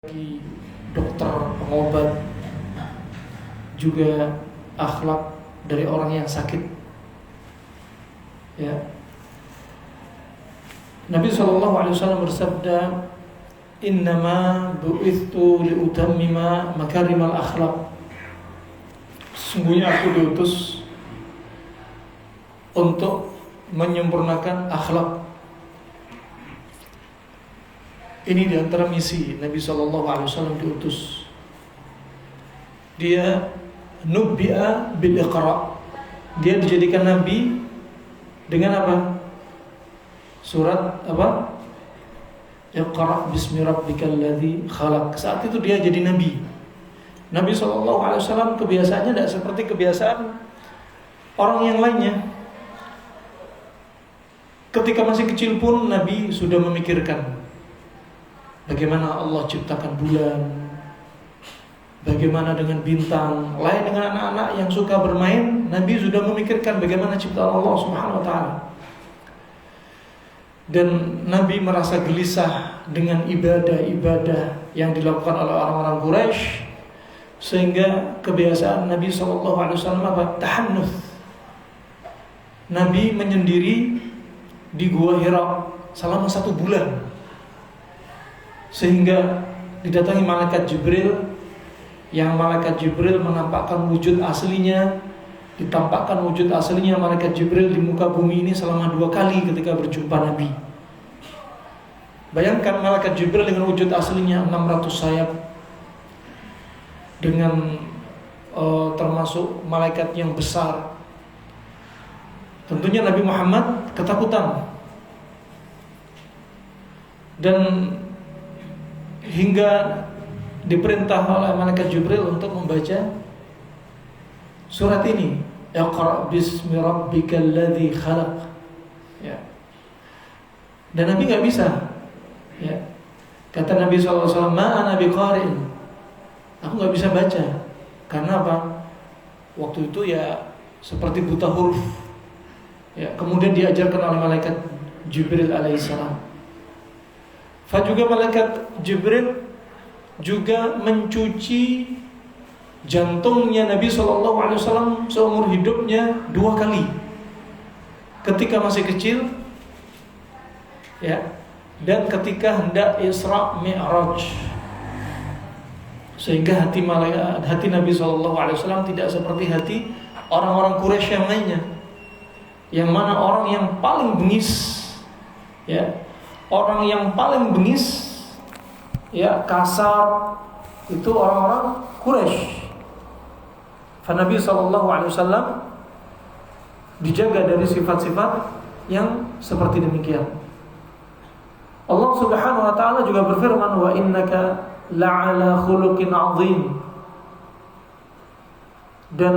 bagi dokter, pengobat, juga akhlak dari orang yang sakit. Ya. Nabi SAW bersabda, "Innama bu'ithtu liutammima makarimal akhlak." Sesungguhnya aku diutus untuk menyempurnakan akhlak. Ini diantara misi Nabi SAW diutus. Dia nubbi'a bil iqra. Dia dijadikan nabi dengan apa? Surat apa? Iqra bismi rabbikal ladzi khalaq. Saat itu dia jadi nabi. Nabi SAW kebiasaannya tidak seperti kebiasaan orang yang lainnya. Ketika masih kecil pun Nabi sudah memikirkan bagaimana Allah ciptakan bulan, bagaimana dengan bintang. Lain dengan anak-anak yang suka bermain, Nabi sudah memikirkan bagaimana ciptaan Allah Subhanahu wa taala. Dan Nabi merasa gelisah dengan ibadah-ibadah yang dilakukan oleh orang-orang Quraisy, sehingga kebiasaan Nabi SAW apa? Tahannuth. Nabi menyendiri di Gua Hira selama 1 bulan, sehingga didatangi malaikat Jibril, yang malaikat Jibril menampakkan wujud aslinya. Ditampakkan wujud aslinya malaikat Jibril di muka bumi ini selama 2 kali ketika berjumpa Nabi. Bayangkan malaikat Jibril dengan wujud aslinya 600 sayap, dengan termasuk malaikat yang besar. Tentunya Nabi Muhammad ketakutan, dan hingga diperintah oleh malaikat Jibril untuk membaca surat ini, Iqra bismi rabbikal ladzi khalaq. Ya. Dan Nabi enggak bisa. Ya. Kata Nabi SAW, "Ma ana biqari'in." Aku enggak bisa baca. Karena apa? Waktu itu ya seperti buta huruf. Ya, kemudian diajarkan oleh malaikat Jibril alaihissalam. Juga malaikat Jibril juga mencuci jantungnya Nabi SAW seumur hidupnya 2 kali. Ketika masih kecil, ya, dan ketika hendak Isra Mi'raj. Sehingga hati Nabi SAW tidak seperti hati orang-orang Quraisy yang lainnya, yang mana orang yang paling bengis, ya, orang yang paling bengis, ya, kasar, itu orang-orang Quraisy. Nabi SAW dijaga dari sifat-sifat yang seperti demikian. Allah Subhanahu wa taala juga berfirman, "Wa innaka la'ala khuluqin 'azim." Dan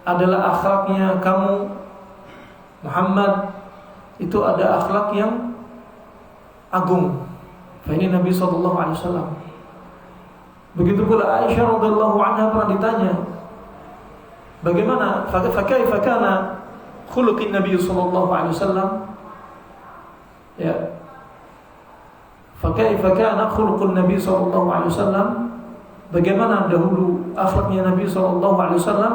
adalah akhlaknya kamu Muhammad itu ada akhlak yang agung. Ini Nabi SAW. Begitu pula Aisyah radhiyallahu anha pernah ditanya, bagaimana fakaifa kana khuluqin Nabi sallallahu alaihi wasallam? Ya. Fakaifa kana khuluqun Nabi sallallahu alaihi wasallam? Bagaimana dahulu akhlaknya Nabi sallallahu alaihi wasallam?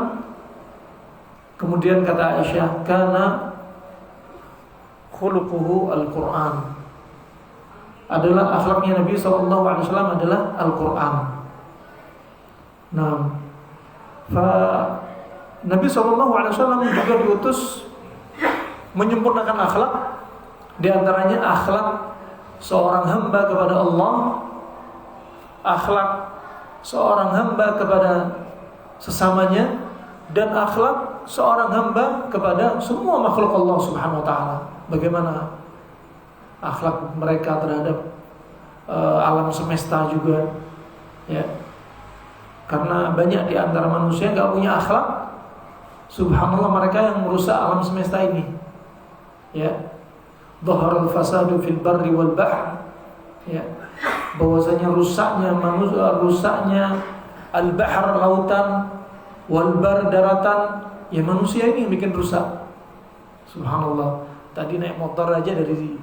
Kemudian kata Aisyah, kana khuluquhu al-Qur'an. Adalah akhlaknya Nabi SAW adalah Al-Quran. Nah, Nabi SAW juga diutus menyempurnakan akhlak. Di antaranya akhlak seorang hamba kepada Allah, akhlak seorang hamba kepada sesamanya, dan akhlak seorang hamba kepada semua makhluk Allah Subhanahu wa taala. Bagaimana akhlak mereka terhadap alam semesta juga, ya. Karena banyak di antara manusia enggak punya akhlak. Subhanallah, mereka yang merusak alam semesta ini. Ya. Dhaharal fasadu fil barri wal bahr. Ya. Bahwasanya rusaknya manusia, rusaknya al-bahr lautan, wal bar daratan, ya manusia ini yang bikin rusak. Subhanallah. Tadi naik motor aja dari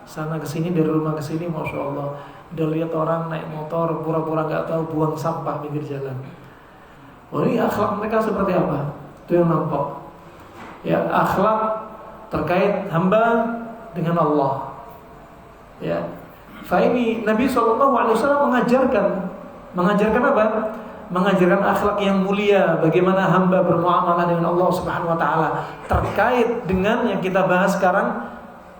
sana ke sini, dari rumah ke sini, masya Allah, Udah lihat orang naik motor pura-pura nggak tahu buang sampah pinggir jalan. Oh, ini akhlak mereka seperti apa? Itu yang nampak. Ya, akhlak terkait hamba dengan Allah. Ya. Fa ini Nabi SAW mengajarkan apa? Mengajarkan akhlak yang mulia, bagaimana hamba bermuamalah dengan Allah Subhanahu wa taala. Terkait dengan yang kita bahas sekarang,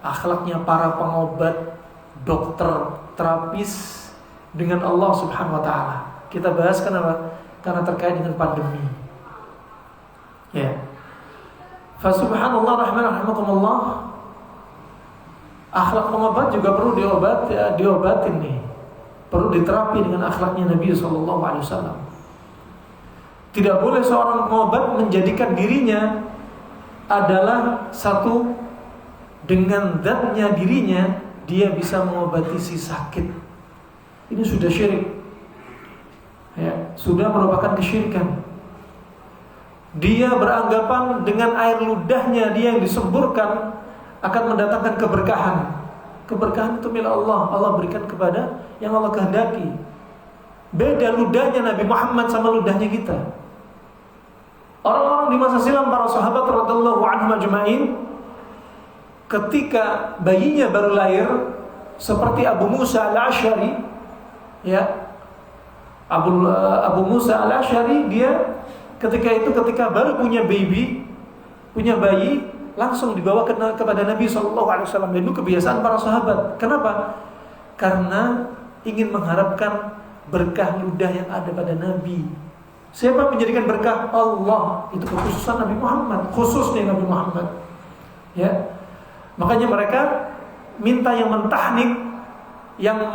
akhlaknya para pengobat, dokter, terapis dengan Allah Subhanahu wa taala. Kita bahas kenapa? Karena terkait dengan pandemi. Ya. Fa subhanallah rahimakumullah. Akhlak pengobat juga perlu diobatin nih. Perlu diterapi dengan akhlaknya Nabi SAW. Tidak boleh seorang pengobat menjadikan dirinya adalah satu dengan zatnya dirinya, dia bisa mengobati si sakit. Ini sudah syirik. Ya, sudah merupakan kesyirikan. Dia beranggapan dengan air ludahnya dia yang disemburkan akan mendatangkan keberkahan. Keberkahan itu milik Allah. Allah berikan kepada yang Allah kehendaki. Beda ludahnya Nabi Muhammad sama ludahnya kita. Orang-orang di masa silam, para sahabat radhiyallahu anhum ajma'in, ketika bayinya baru lahir, seperti Abu Musa al-Asy'ari, ya, Abu Musa al-Asy'ari, dia ketika baru punya bayi, langsung dibawa kepada Nabi SAW. Dan itu kebiasaan para sahabat. Kenapa? Karena ingin mengharapkan berkah ludah yang ada pada Nabi. Siapa menjadikan berkah? Allah. Itu kekhususan Nabi Muhammad, khususnya Nabi Muhammad. Ya, makanya mereka minta yang mentahnik, yang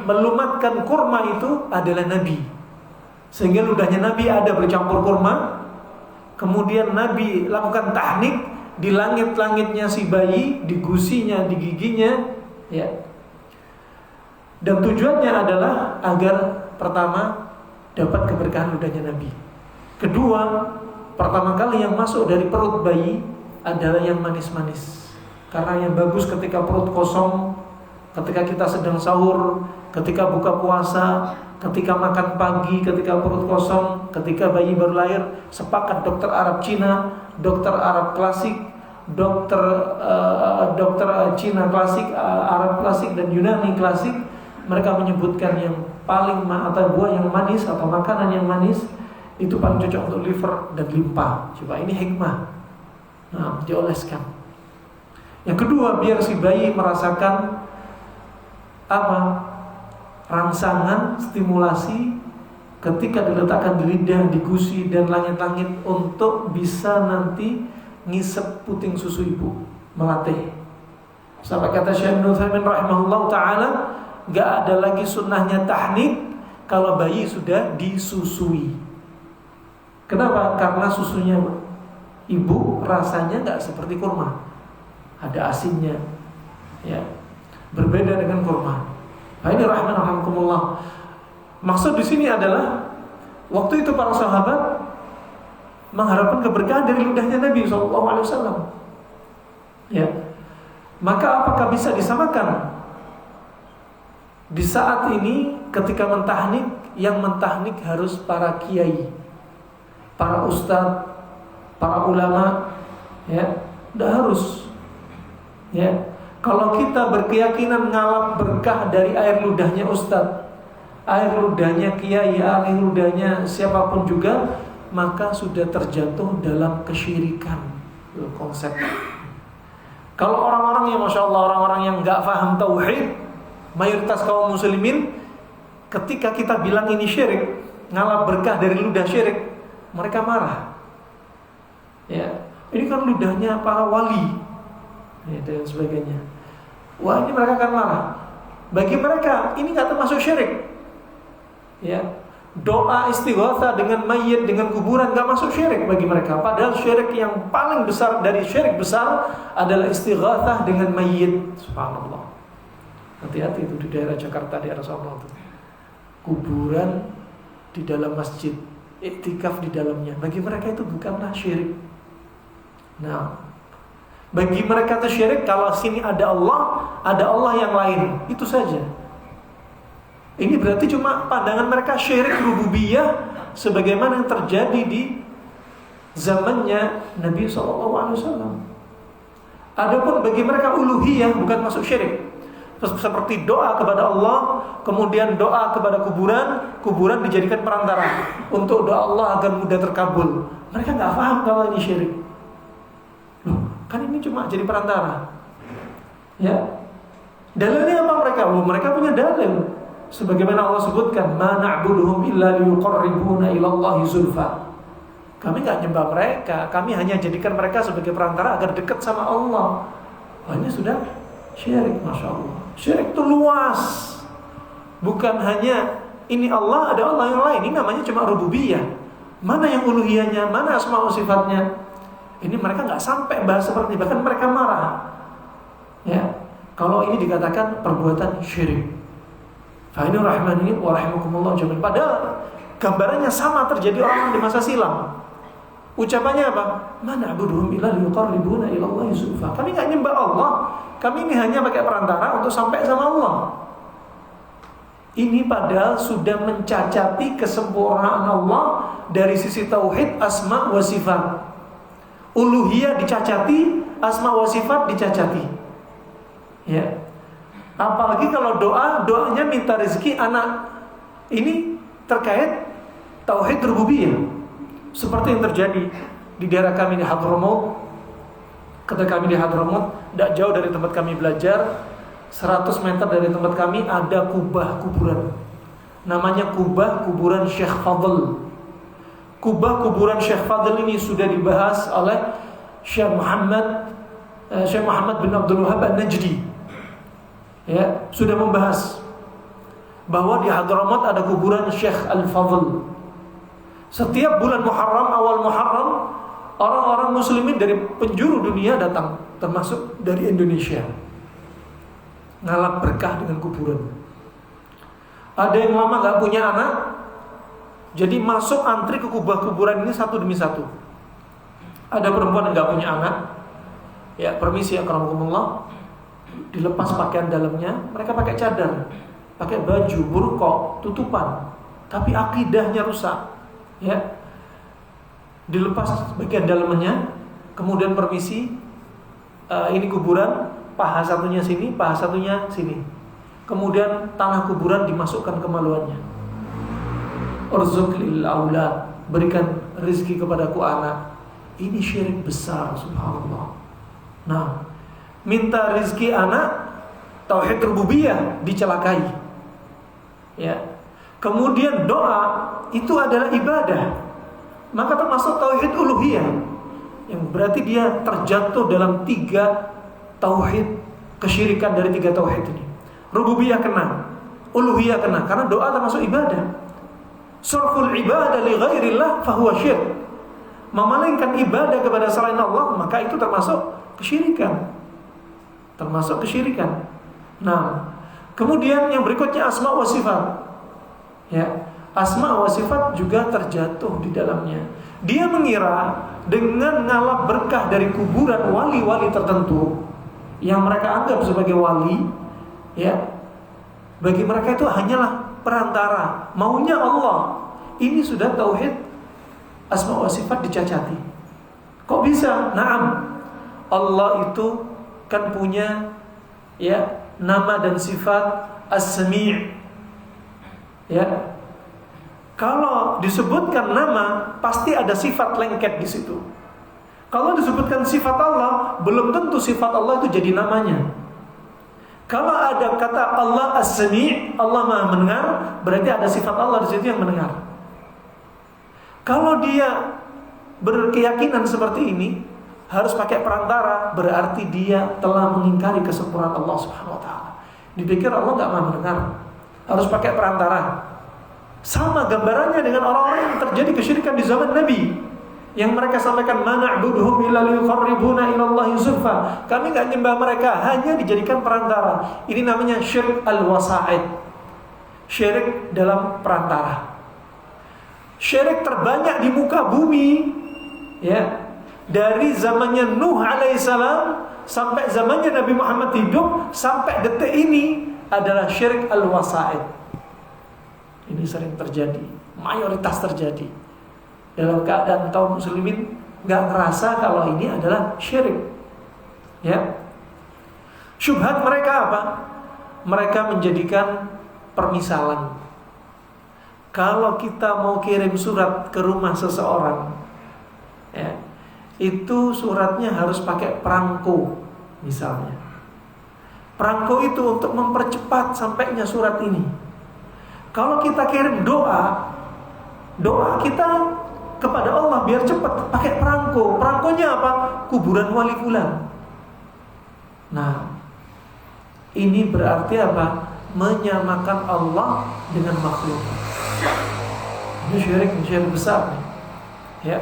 melumatkan kurma itu adalah Nabi. Sehingga ludahnya Nabi ada bercampur kurma. Kemudian Nabi lakukan tahnik di langit-langitnya si bayi, di gusinya, di giginya, ya. Dan tujuannya adalah agar pertama dapat keberkahan ludahnya Nabi. Kedua, pertama kali yang masuk dari perut bayi adalah yang manis-manis. Karena yang bagus ketika perut kosong, ketika kita sedang sahur, ketika buka puasa, ketika makan pagi, ketika perut kosong, ketika bayi baru lahir. Sepakat dokter Arab Cina, dokter Arab klasik, dokter Cina klasik, Arab klasik dan Yunani klasik, mereka menyebutkan yang paling atau buah yang manis atau makanan yang manis itu paling cocok untuk liver dan limpa. Coba ini hikmah. Nah, dioleskan. Yang kedua, biar si bayi merasakan apa? Rangsangan, stimulasi ketika diletakkan di lidah, di gusi dan langit-langit untuk bisa nanti ngisep puting susu ibu, melatih. Sampai kata Syekh Ibnu Utsaimin rahimahullah taala, gak ada lagi sunnahnya tahnik kalau bayi sudah disusui. Kenapa? Karena susunya ibu rasanya gak seperti kurma, ada asinnya, ya, berbeda dengan kurma. Nah, ini rahimahumullah. Maksud di sini adalah waktu itu para sahabat mengharapkan keberkahan dari ludahnya Nabi SAW. Ya, maka apakah bisa disamakan? Di saat ini ketika mentahnik, yang mentahnik harus para kiai, para ustadz, para ulama, ya, tidak harus. Ya, kalau kita berkeyakinan ngalap berkah dari air ludahnya ustadz, air ludahnya kiai, air ludahnya siapapun juga, maka sudah terjatuh dalam kesyirikan. Konsep. Kalau orang-orang yang masya Allah, orang-orang yang nggak paham tauhid, mayoritas kaum muslimin, ketika kita bilang ini syirik, ngalap berkah dari ludah syirik, mereka marah. Ya, ini kan ludahnya para wali, ya, dan sebagainya. Wah, ini mereka akan marah. Bagi mereka ini nggak termasuk syirik. Ya, doa istighatsah dengan mayit, dengan kuburan nggak masuk syirik bagi mereka. Padahal syirik yang paling besar dari syirik besar adalah istighatsah dengan mayit. Subhanallah. Hati-hati itu di daerah Jakarta, daerah Sono itu. Kuburan di dalam masjid, iktikaf di dalamnya. Bagi mereka itu bukanlah syirik. Nah, bagi mereka itu syirik kalau sini ada Allah yang lain, itu saja. Ini berarti cuma pandangan mereka syirik rububiyah sebagaimana yang terjadi di zamannya Nabi SAW. Adapun bagi mereka uluhiyah bukan masuk syirik. Seperti doa kepada Allah, kemudian doa kepada kuburan dijadikan perantara untuk doa Allah agar mudah terkabul. Mereka nggak paham kalau ini syirik. Loh, kan ini cuma jadi perantara. Ya. Dalilnya apa mereka? Oh, mereka punya dalil. Sebagaimana Allah sebutkan, "Ma na'buduhum illa liyuqarribuna ila Allahi zulfa." Kami nggak nyembah mereka, kami hanya jadikan mereka sebagai perantara agar dekat sama Allah. Hanya sudah syirik, masya Allah. Syirik itu luas. Bukan hanya ini Allah, ada Allah yang lain. Ini namanya cuma rububiyah. Mana yang uluhiyahnya, mana asma wa sifatnya. Ini mereka nggak sampai bahas seperti ini. Bahkan mereka marah. Ya, kalau ini dikatakan perbuatan syirik. Fa'inu rahmani wa rahimakumullah jami'an. Padahal gambarannya sama terjadi orang di masa silam. Ucapannya apa? Mana abuduhum illa liyuqarribuna ila Allahi zulfa. Kami enggak nyembah Allah. Kami ini hanya pakai perantara untuk sampai sama Allah. Ini padahal sudah mencacati kesempurnaan Allah dari sisi tauhid, asma wa sifat. Uluhiyah dicacati, asma wa sifat dicacati. Ya. Apalagi kalau doanya minta rezeki anak. Ini terkait tauhid rububiyah. Seperti yang terjadi di daerah kami di Hadramaut. Ketika kami di Hadramaut, tidak jauh dari tempat kami belajar, 100 meter dari tempat kami ada kubah kuburan. Namanya kubah kuburan Syekh Fadl. Kubah kuburan Syekh Fadl ini sudah dibahas oleh Syekh Muhammad bin Abdul Wahab An-Najdi. Ya, sudah membahas bahwa di Hadramaut ada kuburan Syekh Al-Fadl. Setiap bulan Muharram, awal Muharram, orang-orang muslimin dari penjuru dunia datang, termasuk dari Indonesia, ngalap berkah dengan kuburan. Ada yang lama gak punya anak, jadi masuk antri ke kubah kuburan ini satu demi satu. Ada perempuan yang gak punya anak, ya permisi ya karamakumullah, dilepas pakaian dalamnya, mereka pakai cadar, pakai baju, burqa, tutupan, tapi akidahnya rusak. Ya, dilepas bagian dalamnya, kemudian permisi, ini kuburan, paha satunya sini, paha satunya sini. Kemudian tanah kuburan dimasukkan kemaluannya. Urzuq lil aulad, berikan rezeki kepadaku anak. Ini syirik besar, subhanallah. Nah, minta rezeki anak, tauhid rububiyah dicelakai. Ya. Kemudian doa itu adalah ibadah, maka termasuk tauhid uluhiyah, yang berarti dia terjatuh dalam 3 tauhid, kesyirikan dari 3 tauhid ini. Rububiyah kena, uluhiyah kena, karena doa termasuk ibadah. Surful ibadah li ghairillah fahuwa syirk. Memalingkan ibadah kepada selain Allah, maka itu termasuk kesyirikan. Termasuk kesyirikan. Nah, kemudian yang berikutnya asma wa sifat. Ya, asma wa sifat juga terjatuh di dalamnya. Dia mengira dengan ngalap berkah dari kuburan wali-wali tertentu yang mereka anggap sebagai wali, ya, bagi mereka itu hanyalah perantara, maunya Allah. Ini sudah tauhid asma wa sifat dicacati. Kok bisa? Naam. Allah itu kan punya, ya, nama dan sifat As-Sami'. Ya, kalau disebutkan nama, pasti ada sifat lengket di situ. Kalau disebutkan sifat Allah, belum tentu sifat Allah itu jadi namanya. Kalau ada kata Allah As-Sami', Allah Maha mendengar, berarti ada sifat Allah di situ yang mendengar. Kalau dia berkeyakinan seperti ini, harus pakai perantara, berarti dia telah mengingkari kesempurnaan Allah Subhanahu wa taala. Dipikir Allah enggak Maha mendengar, harus pakai perantara. Sama gambarannya dengan orang-orang yang terjadi kesyirikan di zaman Nabi, yang mereka sampaikan mana'buduhum illa liyuqarribuna ila Allahi zulfa. Kami enggak nyembah mereka, hanya dijadikan perantara. Ini namanya syirik al-wasa'id. Syirik dalam perantara. Syirik terbanyak di muka bumi, ya. Dari zamannya Nuh alaihissalam sampai zamannya Nabi Muhammad hidup, sampai detik ini adalah syirik al-wasa'id. Ini sering terjadi, mayoritas terjadi. Dalam keadaan kaum muslimin nggak ngerasa kalau ini adalah syirik. Ya. Syubhat mereka apa? Mereka menjadikan permisalan. Kalau kita mau kirim surat ke rumah seseorang, ya, itu suratnya harus pakai perangko, misalnya. Perangko itu untuk mempercepat sampainya surat ini. Kalau kita kirim doa kita kepada Allah biar cepat, pakai perangko. Perangkonya apa? Kuburan wali fulan. Nah, ini berarti apa? Menyamakan Allah dengan makhluk. Ini syirik besar nih. Ya.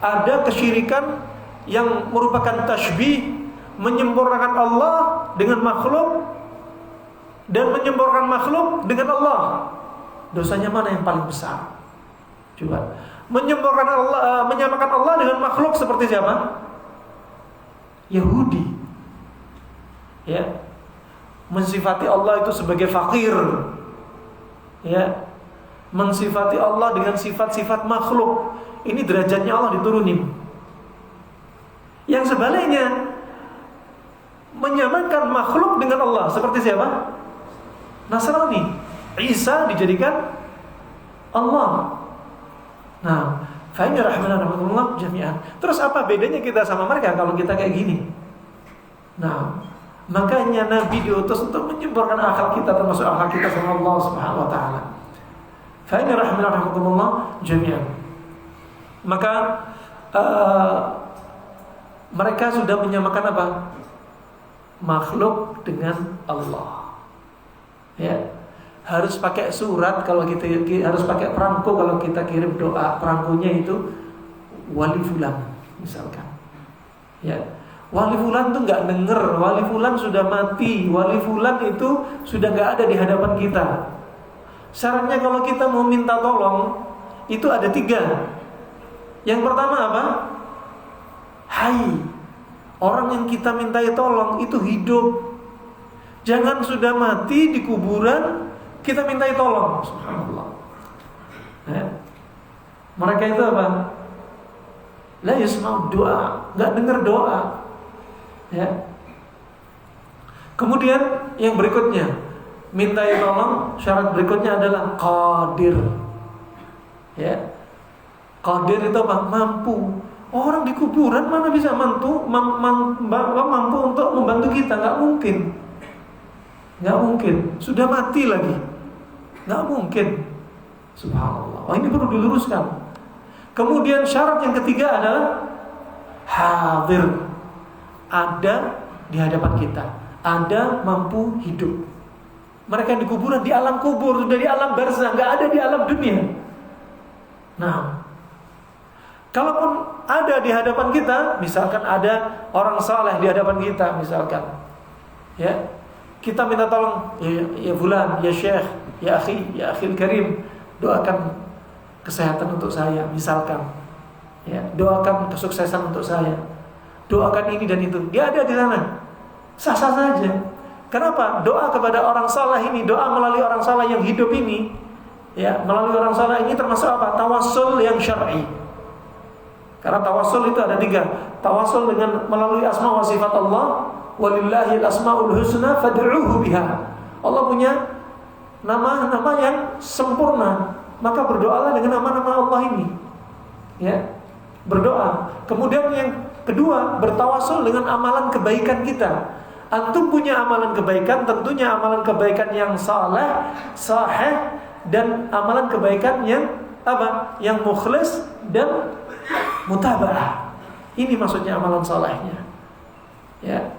Ada kesyirikan yang merupakan tasbih, menyempurnakan Allah dengan makhluk dan menyempurnakan makhluk dengan Allah. Dosanya mana yang paling besar? Coba. Menyamakan Allah dengan makhluk seperti siapa? Yahudi. Ya. Mensifati Allah itu sebagai fakir. Ya. Mensifati Allah dengan sifat-sifat makhluk. Ini derajatnya Allah diturunin. Yang sebaliknya, menyamakan makhluk dengan Allah seperti siapa? Nasrani. Isa dijadikan Allah. Nah, fa inna rahmanallahi jami'an. Terus apa bedanya kita sama mereka kalau kita kayak gini? Nah, makanya Nabi diutus untuk menyempurnakan akal kita, termasuk akal kita sama Allah Subhanahu wa taala. Fa inna rahmanallahi jami'an. Maka mereka sudah menyamakan apa? Makhluk dengan Allah. Ya. Harus pakai surat kalau kita harus pakai perangko kalau kita kirim doa. Perangkonya itu wali fulan misalkan. Ya. Wali fulan tuh enggak denger, wali fulan sudah mati, wali fulan itu sudah enggak ada di hadapan kita. Syaratnya kalau kita mau minta tolong itu ada 3. Yang pertama apa? Hai. Orang yang kita mintai tolong itu hidup. Jangan sudah mati di kuburan kita mintai tolong. Subhanallah. Ya. Mereka itu apa? La yasma'u doa, enggak dengar doa. Ya. Kemudian yang berikutnya, mintai tolong, syarat berikutnya adalah qadir. Ya. Qadir itu apa? Mampu. Orang di kuburan mana bisa mampu untuk membantu kita? Enggak mungkin. Enggak mungkin. Sudah mati lagi. Enggak mungkin. Subhanallah. Oh, ini perlu diluruskan. Kemudian syarat yang ketiga adalah hadir. Ada di hadapan kita. Ada mampu hidup. Mereka di kuburan, di alam kubur, sudah di alam barzah, enggak ada di alam dunia. Nah, kalaupun ada di hadapan kita, misalkan ada orang saleh di hadapan kita, misalkan, ya, kita minta tolong, ya fulan, ya syekh, ya akhil karim, doakan kesehatan untuk saya, misalkan, ya, doakan kesuksesan untuk saya, doakan ini dan itu. Dia ada di sana, sah-sah saja. Kenapa? Doa kepada orang saleh ini, doa melalui orang saleh yang hidup ini, ya, melalui orang saleh ini termasuk apa? Tawassul yang syar'i. Karena tawassul itu ada 3. Tawassul dengan melalui asma wa sifat Allah. Walillahil asmaul husna fad'uuhu biha. Allah punya nama-nama yang sempurna, maka berdoalah dengan nama-nama Allah ini. Ya. Berdoa. Kemudian yang kedua, bertawassul dengan amalan kebaikan kita. Antum punya amalan kebaikan, tentunya amalan kebaikan yang saleh, sahih, dan amalan kebaikan yang apa? Yang mukhlis dan mutaba'ah. Ini maksudnya amalan salehnya. Ya.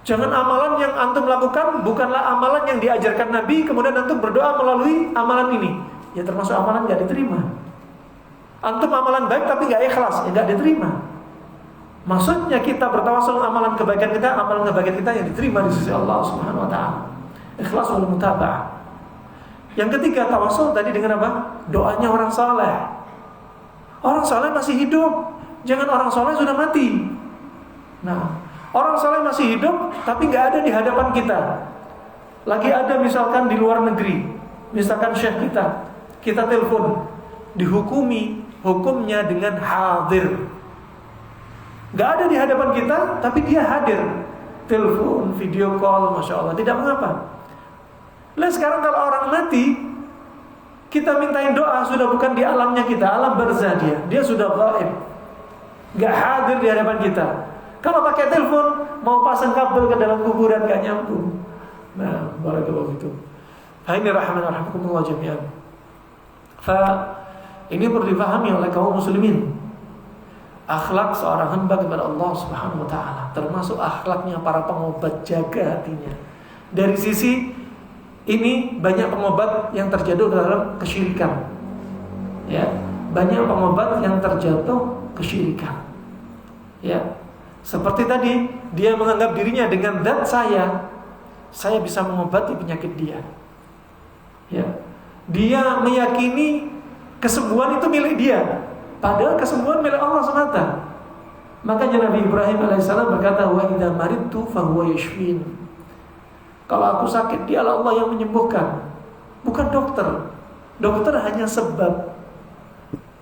Jangan amalan yang antum lakukan bukanlah amalan yang diajarkan Nabi, kemudian antum berdoa melalui amalan ini. Ya termasuk amalan enggak diterima. Antum amalan baik tapi enggak ikhlas, ya enggak diterima. Maksudnya kita bertawassul amalan kebaikan kita yang diterima di sisi Allah Subhanahu wa taala. Ikhlas wal mutaba'ah. Yang ketiga, tawassul tadi dengan apa? Doanya orang saleh. Orang saleh masih hidup. Jangan orang saleh sudah mati. Nah, orang saleh masih hidup tapi nggak ada di hadapan kita. Lagi ada misalkan di luar negeri, misalkan syekh kita, kita telepon, dihukumi hukumnya dengan hadir. Gak ada di hadapan kita, tapi dia hadir. Telepon, video call, Masya Allah, tidak mengapa. Lalu sekarang kalau orang mati, kita mintain doa, sudah bukan di alamnya kita, alam barzah dia sudah gaib, gak hadir di hadapan kita. Kalau pakai telepon, mau pasang kabel ke dalam kuburan gak nyambung. Nah, barakallahu fikum. Ini rahimahumullah jami'an. Ini perlu dipahami oleh kaum muslimin. Akhlak seorang hamba kepada Allah Subhanahu wa taala, termasuk akhlaknya para pengobat, jaga hatinya. Dari sisi ini banyak pengobat yang terjatuh dalam kesyirikan. Ya, banyak pengobat yang terjatuh kesyirikan. Ya. Seperti tadi, dia menganggap dirinya dengan zat saya bisa mengobati penyakit dia. Ya. Dia meyakini kesembuhan itu milik dia, padahal kesembuhan milik Allah semata. Makanya Nabi Ibrahim alaihissalam berkata, wa idza maridtu fahuwa yashfin. Kalau aku sakit, dialah Allah yang menyembuhkan, bukan dokter. Dokter hanya sebab.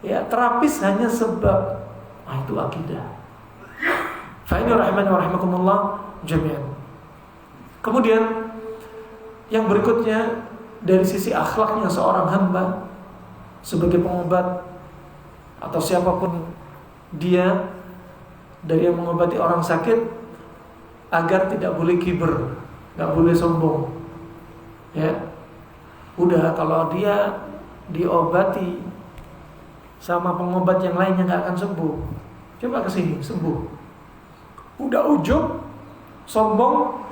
Ya, terapis hanya sebab. Nah, itu akidah. Fa'ini rahimani wa rahimakumullah jami'an. Kemudian yang berikutnya, dari sisi akhlaknya seorang hamba sebagai pengobat atau siapapun dia, dari yang mengobati orang sakit, agar tidak boleh kiber, gak boleh sombong. Ya, udah, kalau dia diobati sama pengobat yang lainnya gak akan sembuh, coba kesini sembuh. Udah ujub, sombong,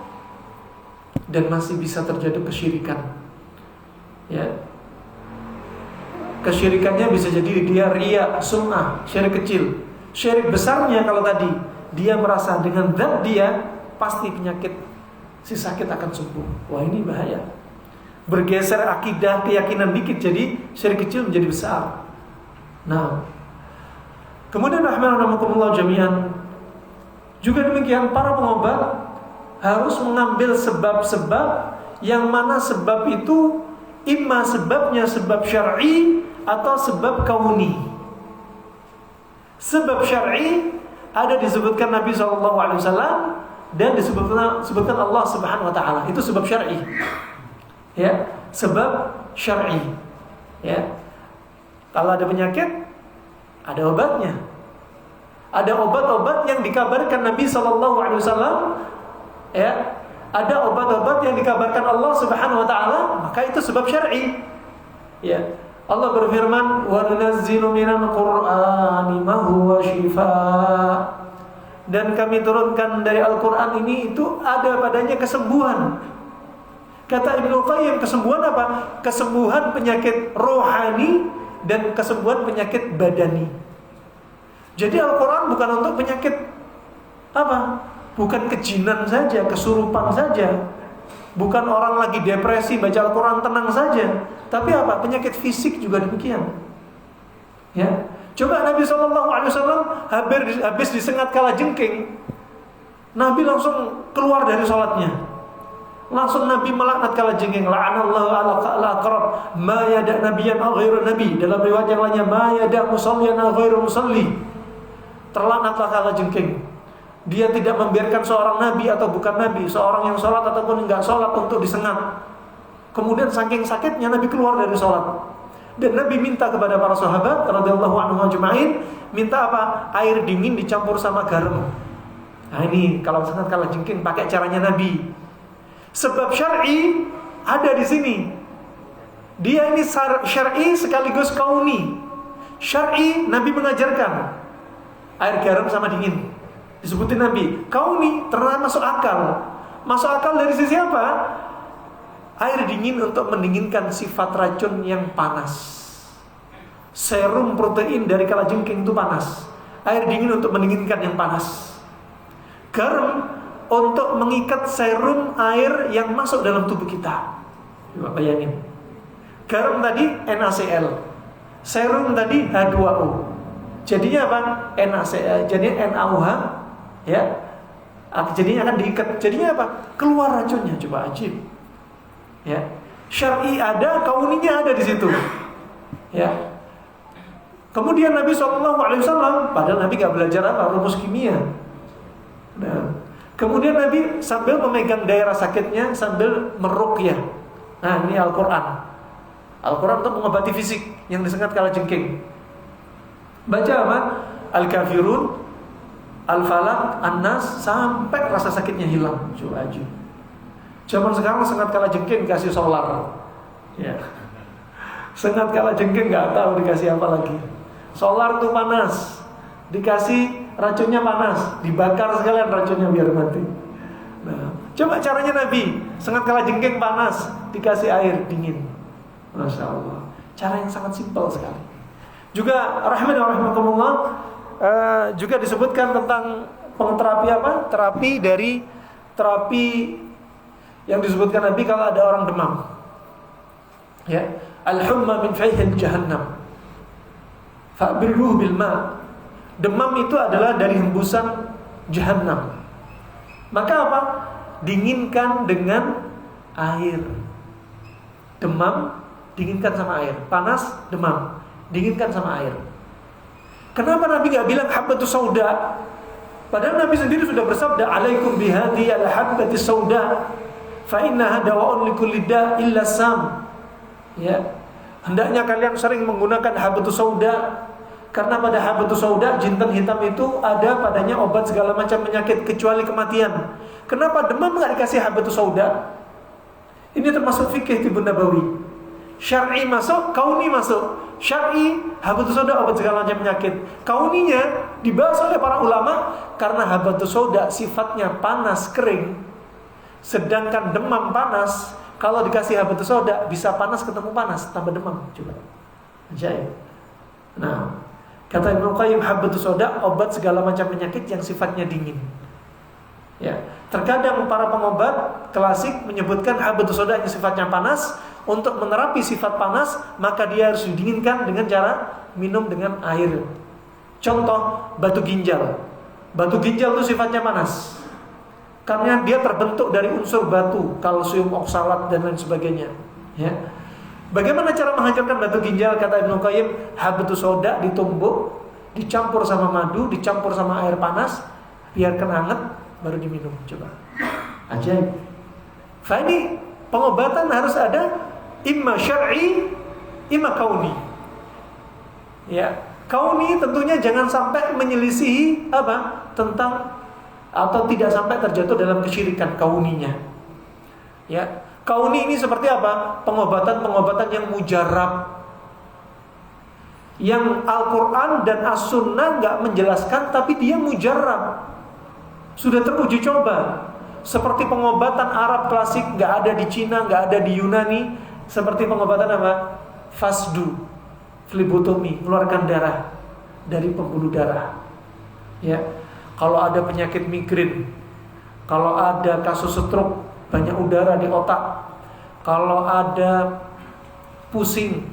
dan masih bisa terjadi kesyirikan. Ya, kesyirikannya bisa jadi dia riya, sum'ah, syirik kecil. Syirik besarnya kalau tadi dia merasa dengan zat dia pasti penyakit si sakit akan sembuh. Wah, ini bahaya. Bergeser akidah, keyakinan dikit, jadi syirik kecil menjadi besar. Nah, kemudian rahimahumullah jami'an, juga demikian para pengobat harus mengambil sebab-sebab yang mana sebab itu imma sebabnya sebab syar'i atau sebab kauni. Sebab syar'i ada disebutkan Nabi SAW dan disebutkan Allah Subhanahu wa taala. Itu sebab syar'i. Ya, sebab syar'i. Ya. Kalau ada penyakit, ada obatnya. Ada obat-obat yang dikabarkan Nabi SAW, ya. Ada obat-obat yang dikabarkan Allah Subhanahu wa taala, maka itu sebab syar'i. Ya. Allah berfirman, "Wa nunazzilu minal Qur'ani ma huwa shifaa." Dan kami turunkan dari Al-Qur'an ini itu ada padanya kesembuhan. Kata Ibnu Qayyim, kesembuhan apa? Kesembuhan penyakit rohani dan kesembuhan penyakit badani. Jadi Al-Quran bukan untuk penyakit apa? Bukan kejinan saja, kesurupan saja. Bukan orang lagi depresi baca Al-Quran tenang saja. Tapi apa? Penyakit fisik juga demikian. Ya. Coba Nabi SAW habis disengat kalajengking, Nabi langsung keluar dari sholatnya. Langsung Nabi melaknat kalajengking. La'anallahu al-aqrab ma yada nabiyyan aw ghairu nabi. Dalam riwayat yang lainnya, ma yada musalliyan aw ghairu musalli. Terlaknatlah kalajengking. Dia tidak membiarkan seorang nabi atau bukan nabi, seorang yang sholat ataupun enggak sholat untuk disengat. Kemudian saking sakitnya Nabi keluar dari sholat. Dan Nabi minta kepada para sahabat radhiyallahu anhum ajma'in, minta apa? Air dingin dicampur sama garam. Nah, ini kalau sangat kalajengking pakai caranya Nabi. Sebab syar'i ada di sini. Dia ini syar'i sekaligus kauni. Syar'i Nabi mengajarkan air garam sama dingin. Disebutin Nabi. Kauni ternyata masuk akal. Masuk akal dari sisi apa? Air dingin untuk mendinginkan sifat racun yang panas. Serum protein dari kalajengking itu panas. Air dingin untuk mendinginkan yang panas. Garam untuk mengikat serum air yang masuk dalam tubuh kita. Coba bayangin. Garam tadi NaCl, serum tadi H2O. Jadinya apa? NaCl, jadinya NaOH, ya. Jadinya akan diikat. Jadinya apa? Keluar racunnya. Coba ajib. Ya. Syar'i ada, kauninya ada di situ. Ya. Kemudian Nabi SAW, padahal Nabi nggak belajar rumus kimia. Nah, kemudian Nabi sambil memegang daerah sakitnya sambil meruqyah. Nah, ini Al-Quran. Al-Quran untuk mengobati fisik yang disengat kalajengking. Baca apa? Al-Kafirun, Al-Falaq, An-Nas sampai rasa sakitnya hilang. Coba aja. Zaman sekarang sengat kalajengking kasih solar. Ya. Sengat kalajengking nggak tahu dikasih apa lagi. Solar tuh panas, dikasih racunnya panas, dibakar sekalian racunnya biar mati. Nah, coba caranya Nabi, sengat kalajengking panas, dikasih air dingin. Masya Allah, cara yang sangat simpel sekali. Juga rahmatullah, juga disebutkan tentang pengeterapi apa? Terapi yang disebutkan Nabi kalau ada orang demam. Ya, al-humma min fayhil jahannam. Fa'birruhu bil ma'. Demam itu adalah dari hembusan jahannam. Maka apa? Dinginkan dengan air. Demam dinginkan sama air. Panas, demam, dinginkan sama air. Kenapa Nabi gak bilang habbatus sauda? Padahal Nabi sendiri sudah bersabda, alaikum bihadi al-habbatis sauda fa innaha dawa'un likulli da' illa sam. Ya. Hendaknya kalian sering menggunakan habbatus sauda, karena pada habbatus sauda, jintan hitam itu ada padanya obat segala macam penyakit kecuali kematian. Kenapa demam enggak dikasih habbatus sauda? Ini termasuk fikih Tibun Nabawi. Syar'i masuk, kauni masuk. Syar'i, habbatus sauda obat segala macam penyakit. Kauninya dibahas oleh para ulama karena habbatus sauda sifatnya panas kering. Sedangkan demam panas, kalau dikasih habbatus sauda bisa panas ketemu panas, tambah demam. Coba. Ajaib. Nah, kata Ibnu Qayyim, habbatus sauda obat segala macam penyakit yang sifatnya dingin. Ya, terkadang para pengobat klasik menyebutkan habbatus sauda yang sifatnya panas. Untuk menerapi sifat panas, maka dia harus didinginkan dengan cara minum dengan air. Contoh, batu ginjal. Batu ginjal itu sifatnya panas, karena dia terbentuk dari unsur batu, kalsium oksalat dan lain sebagainya. Ya. Bagaimana cara menghancurkan batu ginjal? Kata Ibnu Qayyim, habbatus sauda ditumbuk, dicampur sama madu, dicampur sama air panas, biarkan hangat, baru diminum. Coba. Ajaib. Ini pengobatan harus ada imma syar'i, imma kauni. Ya, kauni tentunya jangan sampai menyelisihi apa? Tentang atau tidak sampai terjatuh dalam kesyirikan kauninya. Ya, kauni ini seperti apa? Pengobatan-pengobatan yang mujarab, yang Al-Quran dan As-Sunnah gak menjelaskan, tapi dia mujarab, sudah teruji coba. Seperti pengobatan Arab klasik, gak ada di Cina, gak ada di Yunani. Seperti pengobatan apa? Fasdu, flebotomi, mengeluarkan darah dari pembuluh darah. Ya, kalau ada penyakit migrain, kalau ada kasus stroke, banyak udara di otak, kalau ada pusing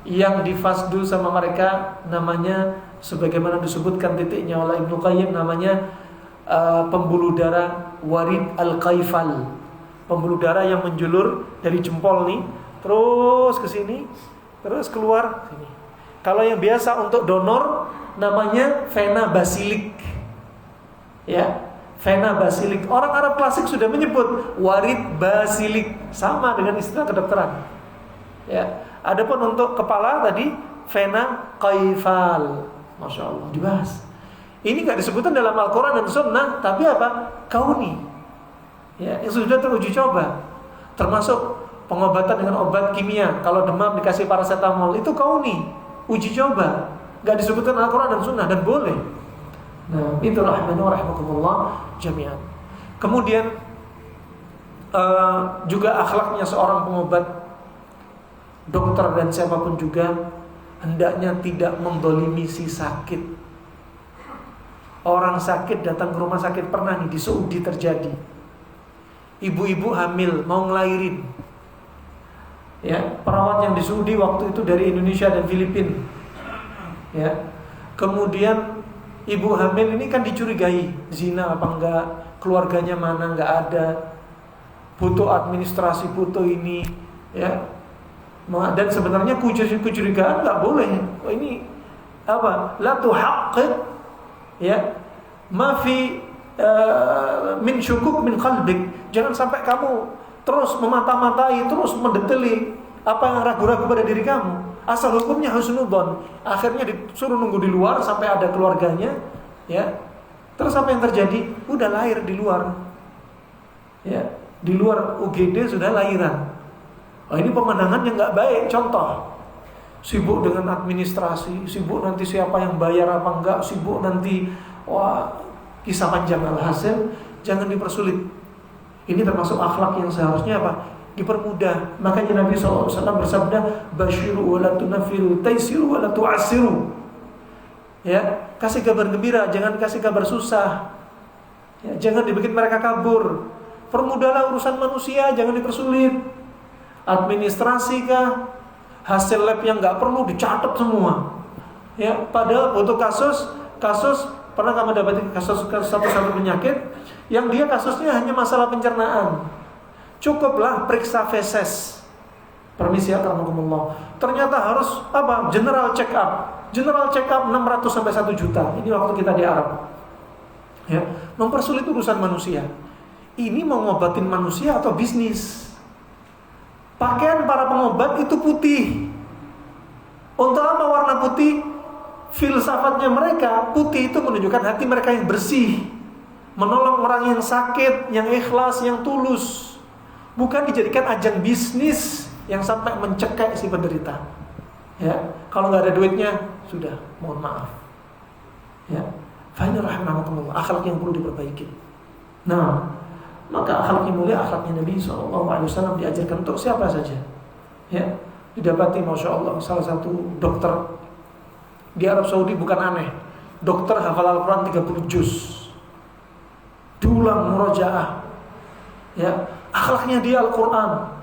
yang difasdu sama mereka, namanya sebagaimana disebutkan titiknya oleh Ibnu Qayyim, namanya pembuluh darah warid al-qaifal. Pembuluh darah yang menjulur dari jempol nih, terus ke sini, terus keluar sini. Kalau yang biasa untuk donor namanya vena basilik. Ya, vena basilik. Orang Arab klasik sudah menyebut warid basilik, sama dengan istilah kedokteran. Ya, adapun untuk kepala tadi vena qaifal. Masya Allah, dibahas. Ini nggak disebutkan dalam Al-Quran dan Sunnah, tapi apa? Kauni. Ya, yang sudah teruji coba. Termasuk pengobatan dengan obat kimia. Kalau demam dikasih paracetamol, itu kauni, uji coba. Nggak disebutkan Al-Quran dan Sunnah, dan boleh. Nah, itu rahmatullah jami'an. Kemudian juga akhlaknya seorang pengobat, dokter dan siapapun juga, hendaknya tidak mendolimi si sakit. Orang sakit datang ke rumah sakit, pernah nih di Saudi terjadi. Ibu-ibu hamil mau ngelahirin. Ya, perawat yang di Saudi waktu itu dari Indonesia dan Filipina. Ya. Kemudian ibu hamil ini kan dicurigai zina apa enggak, keluarganya mana enggak ada, butuh administrasi, butuh ini, ya. Dan sebenarnya kecurigaan nggak boleh. Oh, ini apa? La tuhaqqiq ya ma fi min syukuk min qalbik. Jangan sampai kamu terus memata-matai, terus mendeteli apa yang ragu-ragu pada diri kamu. Asal hukumnya husnudzon. Akhirnya disuruh nunggu di luar sampai ada keluarganya, ya. Terus apa yang terjadi? Udah lahir di luar. Ya, di luar UGD sudah lahiran. Oh, ini pemandangan yang nggak baik. Contoh, sibuk dengan administrasi, sibuk nanti siapa yang bayar apa enggak, sibuk nanti kisah panjang. Alhasil jangan dipersulit. Ini termasuk akhlak yang seharusnya apa? Dipermudah. Makanya Nabi SAW bersabda, basyiru wa la tunaffiru, taisiru wa la tu'assiru. Ya, kasih kabar gembira, jangan kasih kabar susah. Ya, jangan dibikin mereka kabur. Permudahlah urusan manusia, jangan dipersulit. Administrasi kah, hasil lab yang nggak perlu dicatat semua. Ya, padahal untuk kasus pernah kamu dapati kasus satu penyakit yang dia kasusnya hanya masalah pencernaan. Cukuplah periksa feses. Permisi ya karamakumullah. Ternyata harus apa? General check up. General check up 600 sampai 1 juta. Ini waktu kita di Arab. Ya, mempersulit urusan manusia. Ini mau ngobatin manusia atau bisnis? Pakaian para pengobat itu putih. Untuk apa warna putih? Filsafatnya mereka, putih itu menunjukkan hati mereka yang bersih, menolong orang yang sakit, yang ikhlas, yang tulus. Bukan dijadikan ajang bisnis yang sampai mencekik si penderita. Ya, kalau nggak ada duitnya, sudah, mohon maaf. Ya, fa'inna rahimahumullah, akhlak yang perlu diperbaiki. Nah, maka akhlak yang mulia, akhlaknya Nabi SAW diajarkan untuk siapa saja. Ya, didapati Masya Allah salah satu dokter di Arab Saudi, bukan aneh. Dokter hafal Al-Quran 30 juz, diulang murojaah. Ya, akhlaknya dia Al-Quran.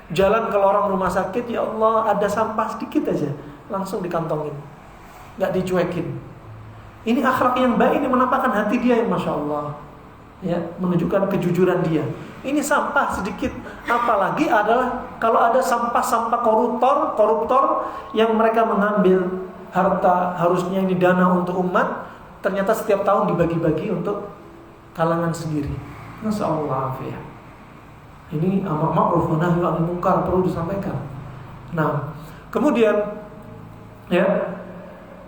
Jalan ke lorong rumah sakit, ya Allah ada sampah sedikit aja, langsung dikantongin, nggak dicuekin. Ini akhlak yang baik, ini menampakkan hati dia yang Masya Allah. Ya, menunjukkan kejujuran dia. Ini sampah sedikit, apalagi adalah kalau ada sampah-sampah koruptor yang mereka mengambil harta harusnya ini dana untuk umat, ternyata setiap tahun dibagi-bagi untuk kalangan sendiri. Nasallallahu alaihi. Ini amar ma'ruf wa nahy 'anil munkar perlu disampaikan. Nah, kemudian ya,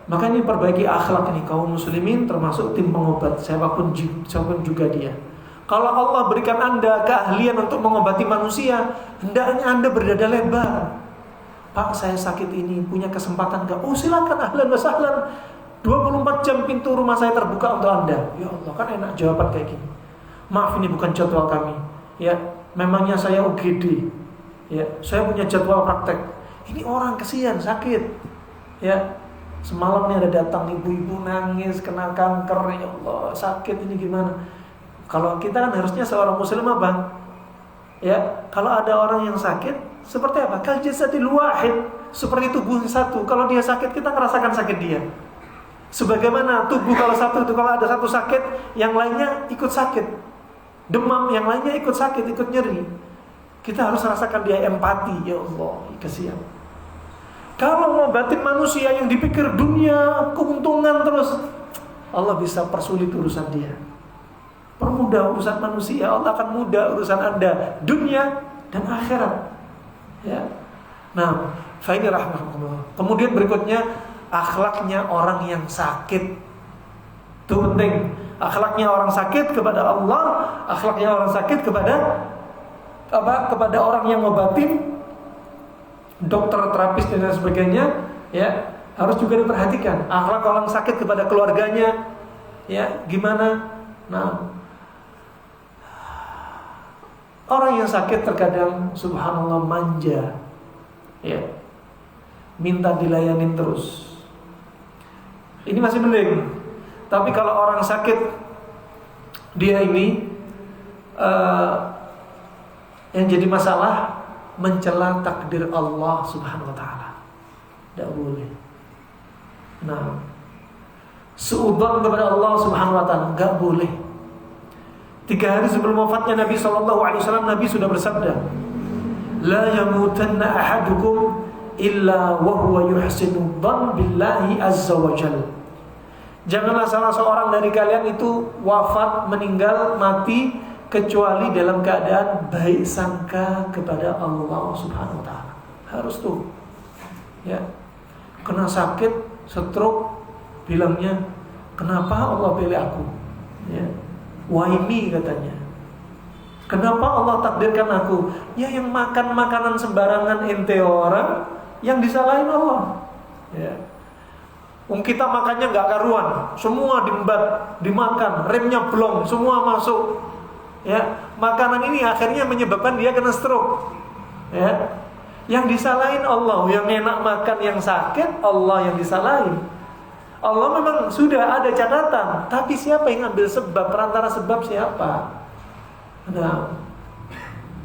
maka ini perbaiki akhlak ini kaum muslimin, termasuk tim pengobat siapapun juga dia. Kalau Allah berikan Anda keahlian untuk mengobati manusia, hendaknya Anda berdada lebar. Pak, saya sakit ini, punya kesempatan enggak? Oh, silakan, ahlan wa sahlan. 24 jam pintu rumah saya terbuka untuk Anda. Ya Allah, kan enak jawaban kayak gini. Maaf, ini bukan jadwal kami. Ya, memangnya saya UGD. Ya, saya punya jadwal praktek. Ini orang kesian sakit. Ya, semalam nih ada datang ibu-ibu nangis kena kanker, ya Allah sakit ini gimana? Kalau kita kan harusnya seorang muslim Bang, ya kalau ada orang yang sakit seperti apa? Kal jasadil wahid, seperti tubuh satu. Kalau dia sakit kita merasakan sakit dia. Sebagaimana tubuh kalau satu itu kalau ada satu sakit, yang lainnya ikut sakit. Demam, yang lainnya ikut sakit, ikut nyeri. Kita harus rasakan dia empati, ya Allah kasihan. Kalau ngobatin manusia yang dipikir dunia, keuntungan terus, Allah bisa persulit urusan dia. Permudah urusan manusia, Allah akan mudah urusan Anda, dunia dan akhirat. Ya. Nah, fa ini rahmatullah. Kemudian berikutnya, akhlaknya orang yang sakit. Itu penting. Akhlaknya orang sakit kepada Allah, akhlaknya orang sakit kepada apa? Kepada orang yang ngobatin, dokter, terapis dan lain sebagainya, ya harus juga diperhatikan. Akhlak orang sakit kepada keluarganya, ya gimana? Nah, orang yang sakit terkadang subhanallah manja, ya minta dilayanin terus. Ini masih mending. Tapi kalau orang sakit, dia ini yang jadi masalah mencela takdir Allah subhanahu wa ta'ala. Tidak boleh. Nah, suudzon kepada Allah subhanahu wa ta'ala, enggak boleh. 3 hari sebelum wafatnya Nabi SAW, Nabi sudah bersabda, la yamutanna ahadukum illa wa huwa yuhsinu dhann billahi azza wa jalla. Janganlah salah seorang dari kalian itu wafat, meninggal, mati kecuali dalam keadaan baik sangka kepada Allah Subhanahu wa taala. Harus tuh. Ya. Kena sakit, stroke, bilangnya, "Kenapa Allah pilih aku?" Ya. Why me katanya. Kenapa Allah takdirkan aku? Ya, yang makan makanan sembarangan ente orang, yang disalahin Allah. Ya. Kita makannya nggak karuan, semua diembat, dimakan, remnya blong, semua masuk. Ya, makanan ini akhirnya menyebabkan dia kena stroke. Ya. Yang disalahin Allah, yang enak makan, yang sakit Allah yang disalahin. Allah memang sudah ada catatan, tapi siapa yang ambil sebab? Perantara sebab siapa? Nah,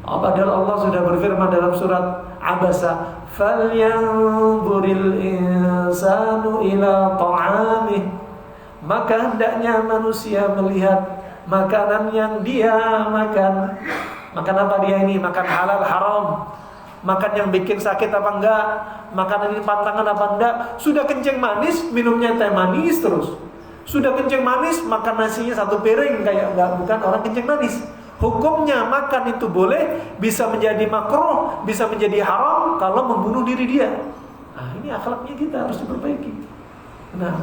padahal Allah sudah berfirman dalam surat Abasa, "Falyanzuril insanu ila ta'amih." Maka hendaknya manusia melihat makanan yang dia makan. Makan apa dia ini? Makan halal haram, makan yang bikin sakit apa enggak, makanan ini pantangan apa enggak. Sudah kencing manis, minumnya teh manis terus. Sudah kencing manis, makan nasinya satu piring kayak enggak, bukan orang kencing manis. Hukumnya makan itu boleh, bisa menjadi makruh, bisa menjadi haram kalau membunuh diri dia. Nah, ini akhlaknya kita harus diperbaiki. Nah,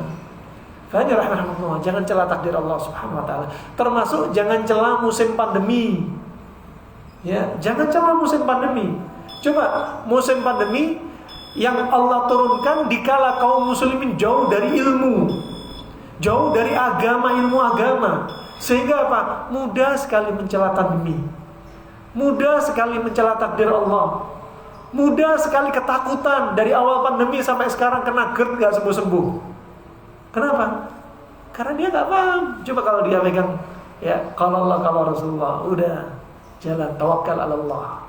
rahimahullah, jangan celah takdir Allah Subhanahu wa taala. Termasuk jangan celah musim pandemi. Ya, jangan celah musim pandemi. Coba musim pandemi yang Allah turunkan dikala kaum muslimin jauh dari ilmu, jauh dari ilmu agama. Sehingga apa? Mudah sekali mencela pandemi, mudah sekali mencela takdir Allah, mudah sekali ketakutan dari awal pandemi sampai sekarang kena GERD gak sembuh-sembuh. Kenapa? Karena dia gak paham. Coba kalau dia pegang, ya, kalau Allah, kalau Rasulullah, udah jalan, tawakal ala Allah.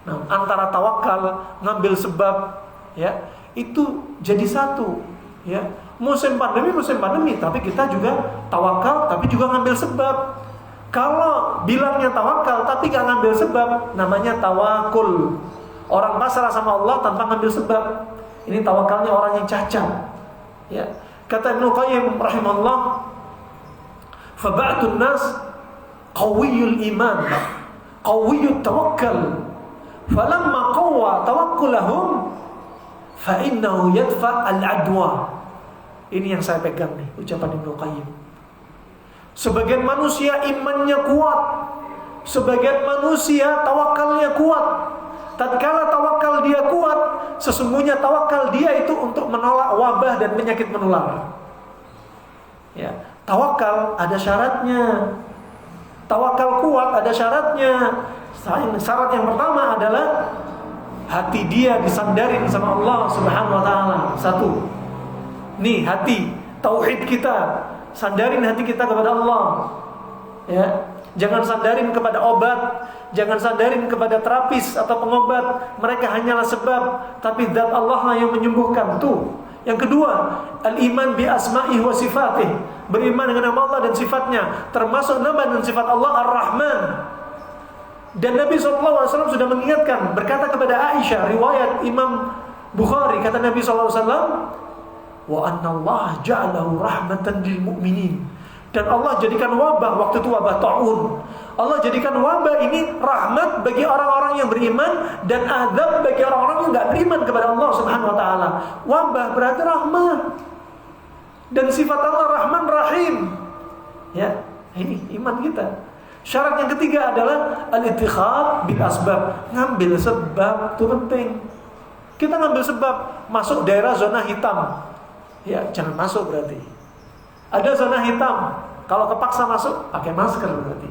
Nah, antara tawakal, ngambil sebab, ya, itu jadi satu, ya. Musim pandemi, tapi kita juga tawakal, tapi juga ngambil sebab. Kalau bilangnya tawakal, tapi gak ngambil sebab, namanya tawakul. Orang pasrah sama Allah tanpa ngambil sebab. Ini tawakalnya orang yang cacat. Ya. Kata Ibnu Qayyim rahimahullah, "Faba'tun nas qawiyul iman, qawiyut tawakkal. Falamma qawwa tawakkulahum, fa innahu yadfa al-adwa." Ini yang saya pegang nih, ucapan Ibnu Qayyim. Sebagian manusia imannya kuat, sebagian manusia tawakalnya kuat. Tatkala tawakal dia kuat, sesungguhnya tawakal dia itu untuk menolak wabah dan penyakit menular. Ya, tawakal ada syaratnya. Tawakal kuat ada syaratnya. Syarat yang pertama adalah hati dia disandarin sama Allah Subhanahu wa taala. Satu. Nih hati, tauhid kita, sandarin hati kita kepada Allah. Ya, jangan sandarin kepada obat, jangan sandarin kepada terapis atau pengobat. Mereka hanyalah sebab, tapi zat Allah lah yang menyembuhkan. Tuh. Yang kedua, al-iman bi asma'ihi wa sifatih. Beriman dengan nama Allah dan sifatnya, termasuk nama dan sifat Allah Ar-Rahman. Dan Nabi SAW sudah mengingatkan, berkata kepada Aisyah, riwayat Imam Bukhari, kata Nabi SAW, wa anna Allah ja'alahu rahmatan lil mu'minin. Dan Allah jadikan wabah, waktu itu wabah ta'un, Allah jadikan wabah ini rahmat bagi orang-orang yang beriman dan azab bagi orang-orang yang enggak beriman kepada Allah Subhanahu wa taala. Wabah berarti rahmat. Dan sifat Allah Rahman Rahim. Ya, ini iman kita. Syarat yang ketiga adalah al-ittikhad bil asbab. Ngambil sebab itu penting. Kita ngambil sebab, masuk daerah zona hitam. Ya, jangan masuk berarti. Ada zona hitam, kalau kepaksa masuk, pakai masker berarti.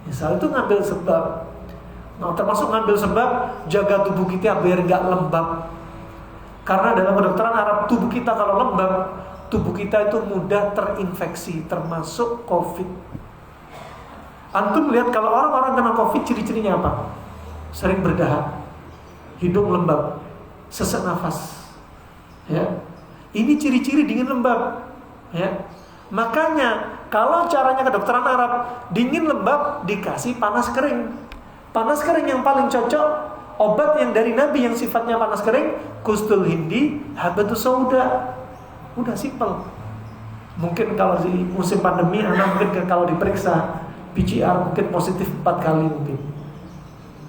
Misal itu ngambil sebab. Nah, termasuk ngambil sebab, jaga tubuh kita biar gak lembab. Karena dalam kedokteran Arab, tubuh kita kalau lembab, tubuh kita itu mudah terinfeksi, termasuk COVID. Antum lihat kalau orang-orang kena COVID, ciri-cirinya apa? Sering berdahak, hidung lembab, sesak nafas. Ya. Ini ciri-ciri dingin lembab. Ya. Makanya kalau caranya kedokteran Arab, dingin lembab dikasih panas kering. Panas kering yang paling cocok Obat yang dari Nabi yang sifatnya panas kering, kustul hindi, habatus sauda. Udah simpel. Mungkin kalau di musim pandemi, anak mungkin kalau diperiksa PCR mungkin positif 4 kali mungkin.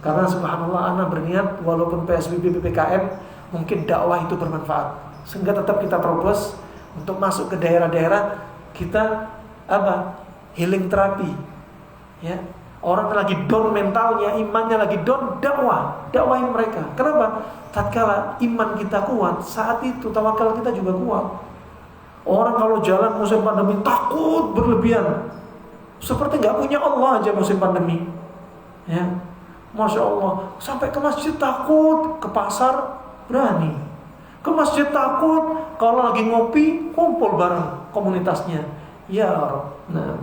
Karena subhanallah anak berniat walaupun PSBB PPKM mungkin dakwah itu bermanfaat. Sehingga tetap kita terobos untuk masuk ke daerah-daerah kita healing terapi. Ya. Orang lagi down mentalnya, imannya lagi down, dakwahin mereka. Kenapa? Tatkala iman kita kuat, saat itu tawakal kita juga kuat. Orang kalau jalan musim pandemi takut berlebihan, seperti nggak punya Allah aja musim pandemi. Ya, masya Allah. Sampai ke masjid takut, ke pasar berani, ke masjid takut. Kalau lagi ngopi kumpul bareng komunitasnya. Ya Rabb. Nah.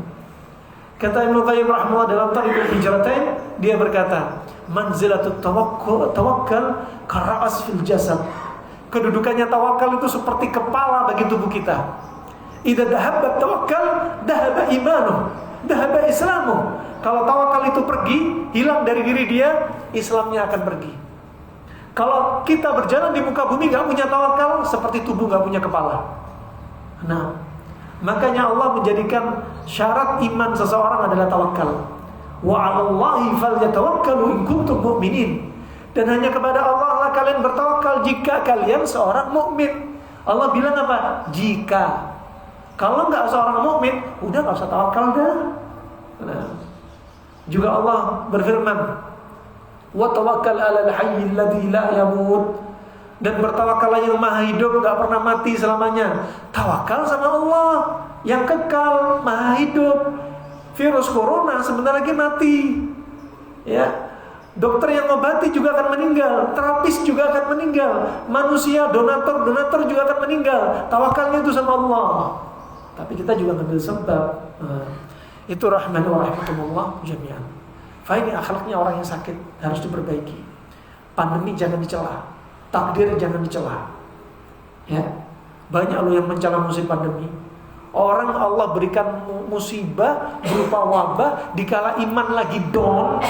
Kata Ibnu Qayyim rahimahullah dalam Tariqul Hijratain, dia berkata, manzilatut tawakkal kara'as fil jasad. Kedudukannya tawakal itu seperti kepala bagi tubuh kita. Idza dhahabba tawakkal, dhahaba imanuh, dhahaba islamuh. Kalau tawakal itu pergi, hilang dari diri dia, Islamnya akan pergi. Kalau kita berjalan di muka bumi enggak punya tawakal, seperti tubuh enggak punya kepala. Nah, makanya Allah menjadikan syarat iman seseorang adalah tawakal. Wa 'alallahi falyatawakkalu in kuntum mu'minin. Dan hanya kepada Allah lah kalian bertawakal jika kalian seorang mukmin. Allah bilang apa? Jika. Kalau enggak seorang mukmin, udah enggak usah tawakal dah. Nah. Juga Allah berfirman, "Wa tawakkal 'alal hayyil ladzi la yamut." Dan bertawakallah yang maha hidup, gak pernah mati selamanya. Tawakal sama Allah yang kekal, maha hidup. Virus corona sebentar lagi mati. Ya, dokter yang ngobati juga akan meninggal, terapis juga akan meninggal, manusia donatur juga akan meninggal. Tawakalnya itu sama Allah. Tapi kita juga ngambil sebab. Itu rahman wa rahmatullah jami'an. Ini akhlaknya orang yang sakit harus diperbaiki. Pandemi jangan dicela. Takdir jangan dicela. Ya. Banyak loh yang mencela musim pandemi. Orang Allah berikan musibah berupa wabah dikala iman lagi down.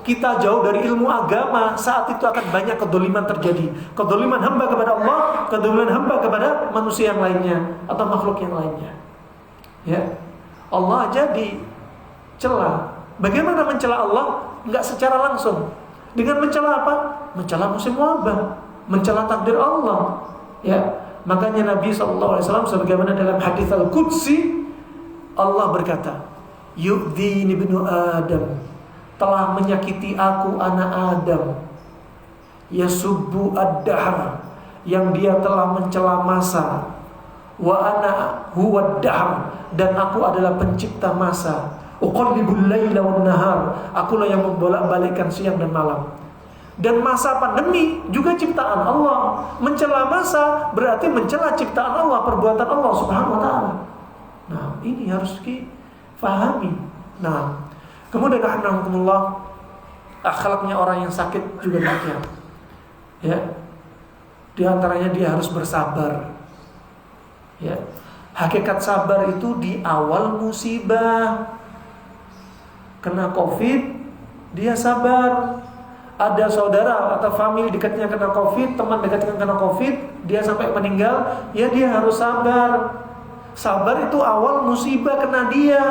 Kita jauh dari ilmu agama, saat itu akan banyak kedoliman terjadi. Kedoliman hamba kepada Allah, kedoliman hamba kepada manusia yang lainnya atau makhluk yang lainnya. Ya. Allah aja dicela. Bagaimana mencela Allah? Enggak secara langsung. Dengan mencela apa? Mencela musim wabah, mencela takdir Allah. Ya, makanya Nabi SAW sebagaimana dalam hadis Al-Qudsi, Allah berkata, "Yu'dhini ibnu Adam, telah menyakiti aku anak Adam. Yasubbu ad-dahr, yang dia telah mencela masa. Wa ana huwa ad-dahr, dan aku adalah pencipta masa. Uqallibul laila wan nahar, akulah yang membolak-balikkan siang dan malam." Dan masa pandemi juga ciptaan Allah. Mencela masa berarti mencela ciptaan Allah, perbuatan Allah Subhanahu wa taala. Nah, ini harus difahami. Nah, kemudian alhamdulillah akhlaknya orang yang sakit juga demikian. Ya. Di antaranya dia harus bersabar. Ya. Hakikat sabar itu di awal musibah. Kena Covid, dia sabar. Ada saudara atau famili dekatnya kena Covid, teman dekatnya kena Covid, dia sampai meninggal, ya dia harus sabar. Sabar itu awal musibah kena dia.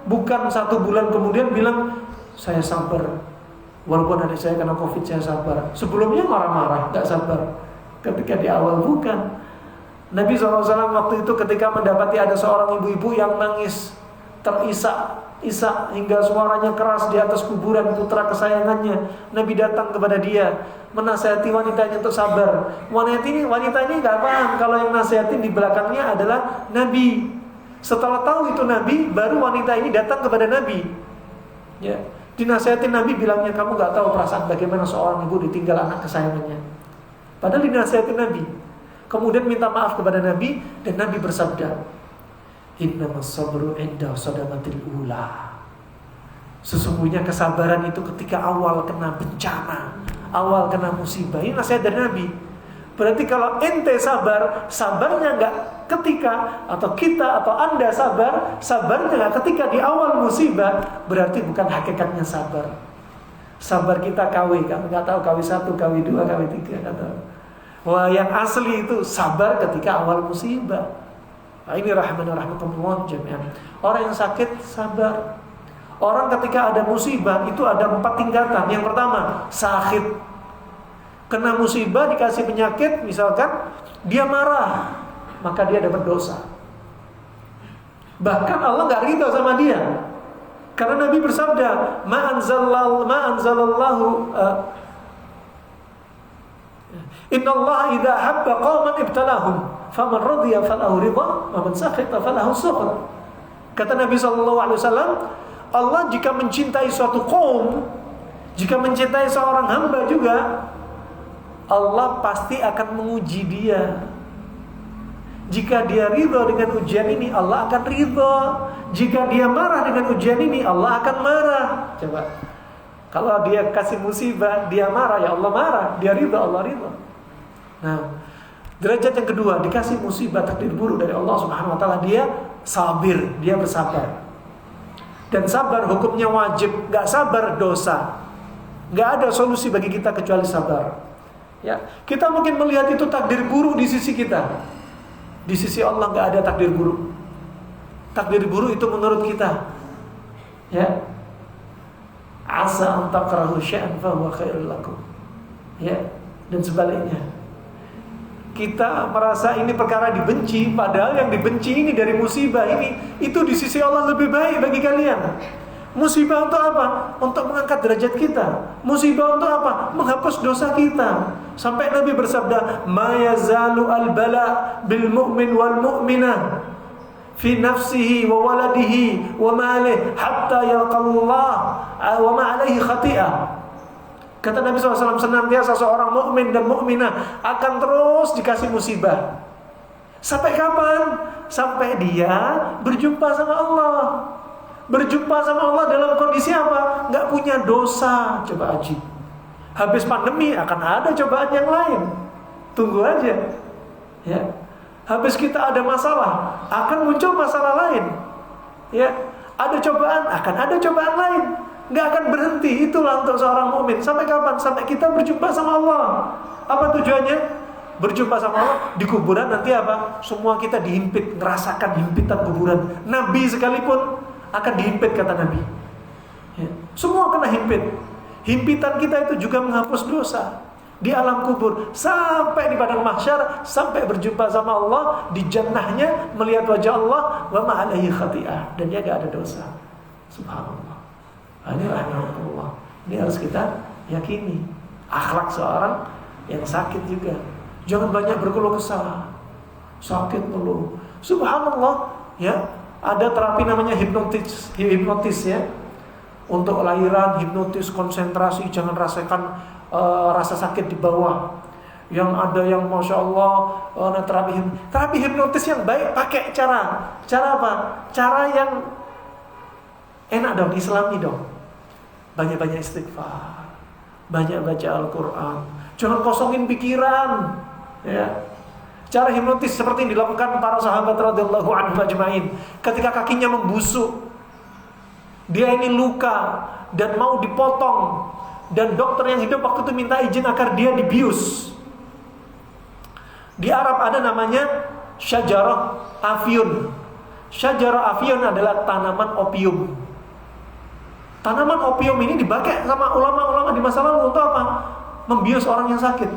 Bukan 1 bulan kemudian bilang, saya sabar. Walaupun adik saya kena Covid, saya sabar. Sebelumnya marah-marah, gak sabar. Ketika di awal bukan. Nabi SAW waktu itu ketika mendapati ada seorang ibu-ibu yang nangis, terisak hingga suaranya keras di atas kuburan putra kesayangannya, Nabi datang kepada dia, menasihati wanitanya untuk sabar. Wanita ini gak paham kalau yang nasihatin di belakangnya adalah Nabi. Setelah tahu itu Nabi, baru wanita ini datang kepada Nabi. Ya, dinasihatin Nabi, bilangnya kamu gak tahu perasaan bagaimana seorang ibu ditinggal anak kesayangannya. Padahal dinasihatin Nabi. Kemudian minta maaf kepada Nabi, dan Nabi bersabda, innamas sabru 'inda sadamatil ula. Sesungguhnya kesabaran itu ketika awal kena bencana, awal kena musibah. Ini nasihat dari Nabi. Berarti kalau ente sabar, sabarnya enggak ketika, atau kita atau anda sabar, sabarnya enggak ketika di awal musibah, berarti bukan hakikatnya sabar. Sabar kita KW, kan nggak tahu KW 1, KW 2, KW 3, nggak tahu. Wah, yang asli itu sabar ketika awal musibah. Nah, ini rahmatullah jami'an. Orang yang sakit sabar. Orang ketika ada musibah itu ada 4 tingkatan. Yang pertama, sakit. Kena musibah, dikasih penyakit, misalkan dia marah, maka dia dapat dosa. Bahkan Allah nggak ridha sama dia. Karena Nabi bersabda, ma anzalallahu inna Allah idza habba qauman ibtalahum faman radiya falahu ridha wa man sakhita falahu sukht. Kata Nabi SAW, Allah jika mencintai suatu kaum, jika mencintai seorang hamba juga, Allah pasti akan menguji dia. Jika dia ridha dengan ujian ini, Allah akan ridha. Jika dia marah dengan ujian ini, Allah akan marah. Coba, kalau dia kasih musibah, dia marah, ya Allah marah. Dia ridha, Allah ridha. Nah, derajat yang kedua, dikasih musibah takdir buruk dari Allah Subhanahu wa taala, dia sabir, dia bersabar. Dan sabar hukumnya wajib, gak sabar dosa. Gak ada solusi bagi kita kecuali sabar. Ya, kita mungkin melihat itu takdir buruk di sisi kita. Di sisi Allah gak ada takdir buruk. Takdir buruk itu menurut kita. Ya. Asa an takrahu syai'an fa huwa khairul lakum. Ya, dan sebaliknya. Kita merasa ini perkara dibenci, padahal yang dibenci ini dari musibah ini, itu di sisi Allah lebih baik bagi kalian. Musibah untuk apa? Untuk mengangkat derajat kita. Musibah untuk apa? Menghapus dosa kita. Sampai Nabi bersabda, "Ma yazalu al-bala bil mu'min wal mu'minah fi nafsihi wa waladihi wa malihi hatta yalqallah wa ma alaihi khati'ah." Kata Nabi SAW, senantiasa seorang mukmin dan mukminah akan terus dikasih musibah. Sampai kapan? Sampai dia berjumpa sama Allah. Berjumpa sama Allah dalam kondisi apa? Gak punya dosa. Coba aja. Habis pandemi akan ada cobaan yang lain. Tunggu aja. Ya. Habis kita ada masalah, akan muncul masalah lain. Ya. Ada cobaan, akan ada cobaan lain. Gak akan berhenti. Itulah untuk seorang mukmin. Sampai kapan? Sampai kita berjumpa sama Allah. Apa tujuannya? Berjumpa sama Allah. Di kuburan nanti apa? Semua kita dihimpit, ngerasakan himpitan kuburan. Nabi sekalipun akan dihimpit, kata Nabi. Ya. Semua kena himpit. Himpitan kita itu juga menghapus dosa di alam kubur, sampai di padang mahsyar, sampai berjumpa sama Allah di jannahnya, melihat wajah Allah, wa ma alaihi khati'ah, dan dia gak ada dosa. Subhanallah. Ini rahmatullah. Ini harus kita yakini. Akhlak seorang yang sakit juga. Jangan banyak berkeluh kesah. Sakit mulu. Subhanallah, ya. Ada terapi namanya hipnotis ya. Untuk lahiran, hipnotis, konsentrasi, jangan rasakan rasa sakit di bawah. Yang ada yang Masya Allah, terapi hipnotis yang baik pakai cara apa? Cara yang enak dong, Islami dong. Banyak-banyak istighfar, banyak baca Al-Quran, jangan kosongin pikiran. Ya. Cara hipnotis seperti yang dilakukan para sahabat radhiyallahu anhum ajma'in. Ketika kakinya membusuk, dia ini luka dan mau dipotong, dan dokter yang hidup waktu itu minta izin agar dia dibius. Di Arab ada namanya syajarah afyun. Syajarah afyun adalah tanaman opium. Tanaman opium ini dipakai sama ulama-ulama di masa lalu untuk apa? Membius orang yang sakit.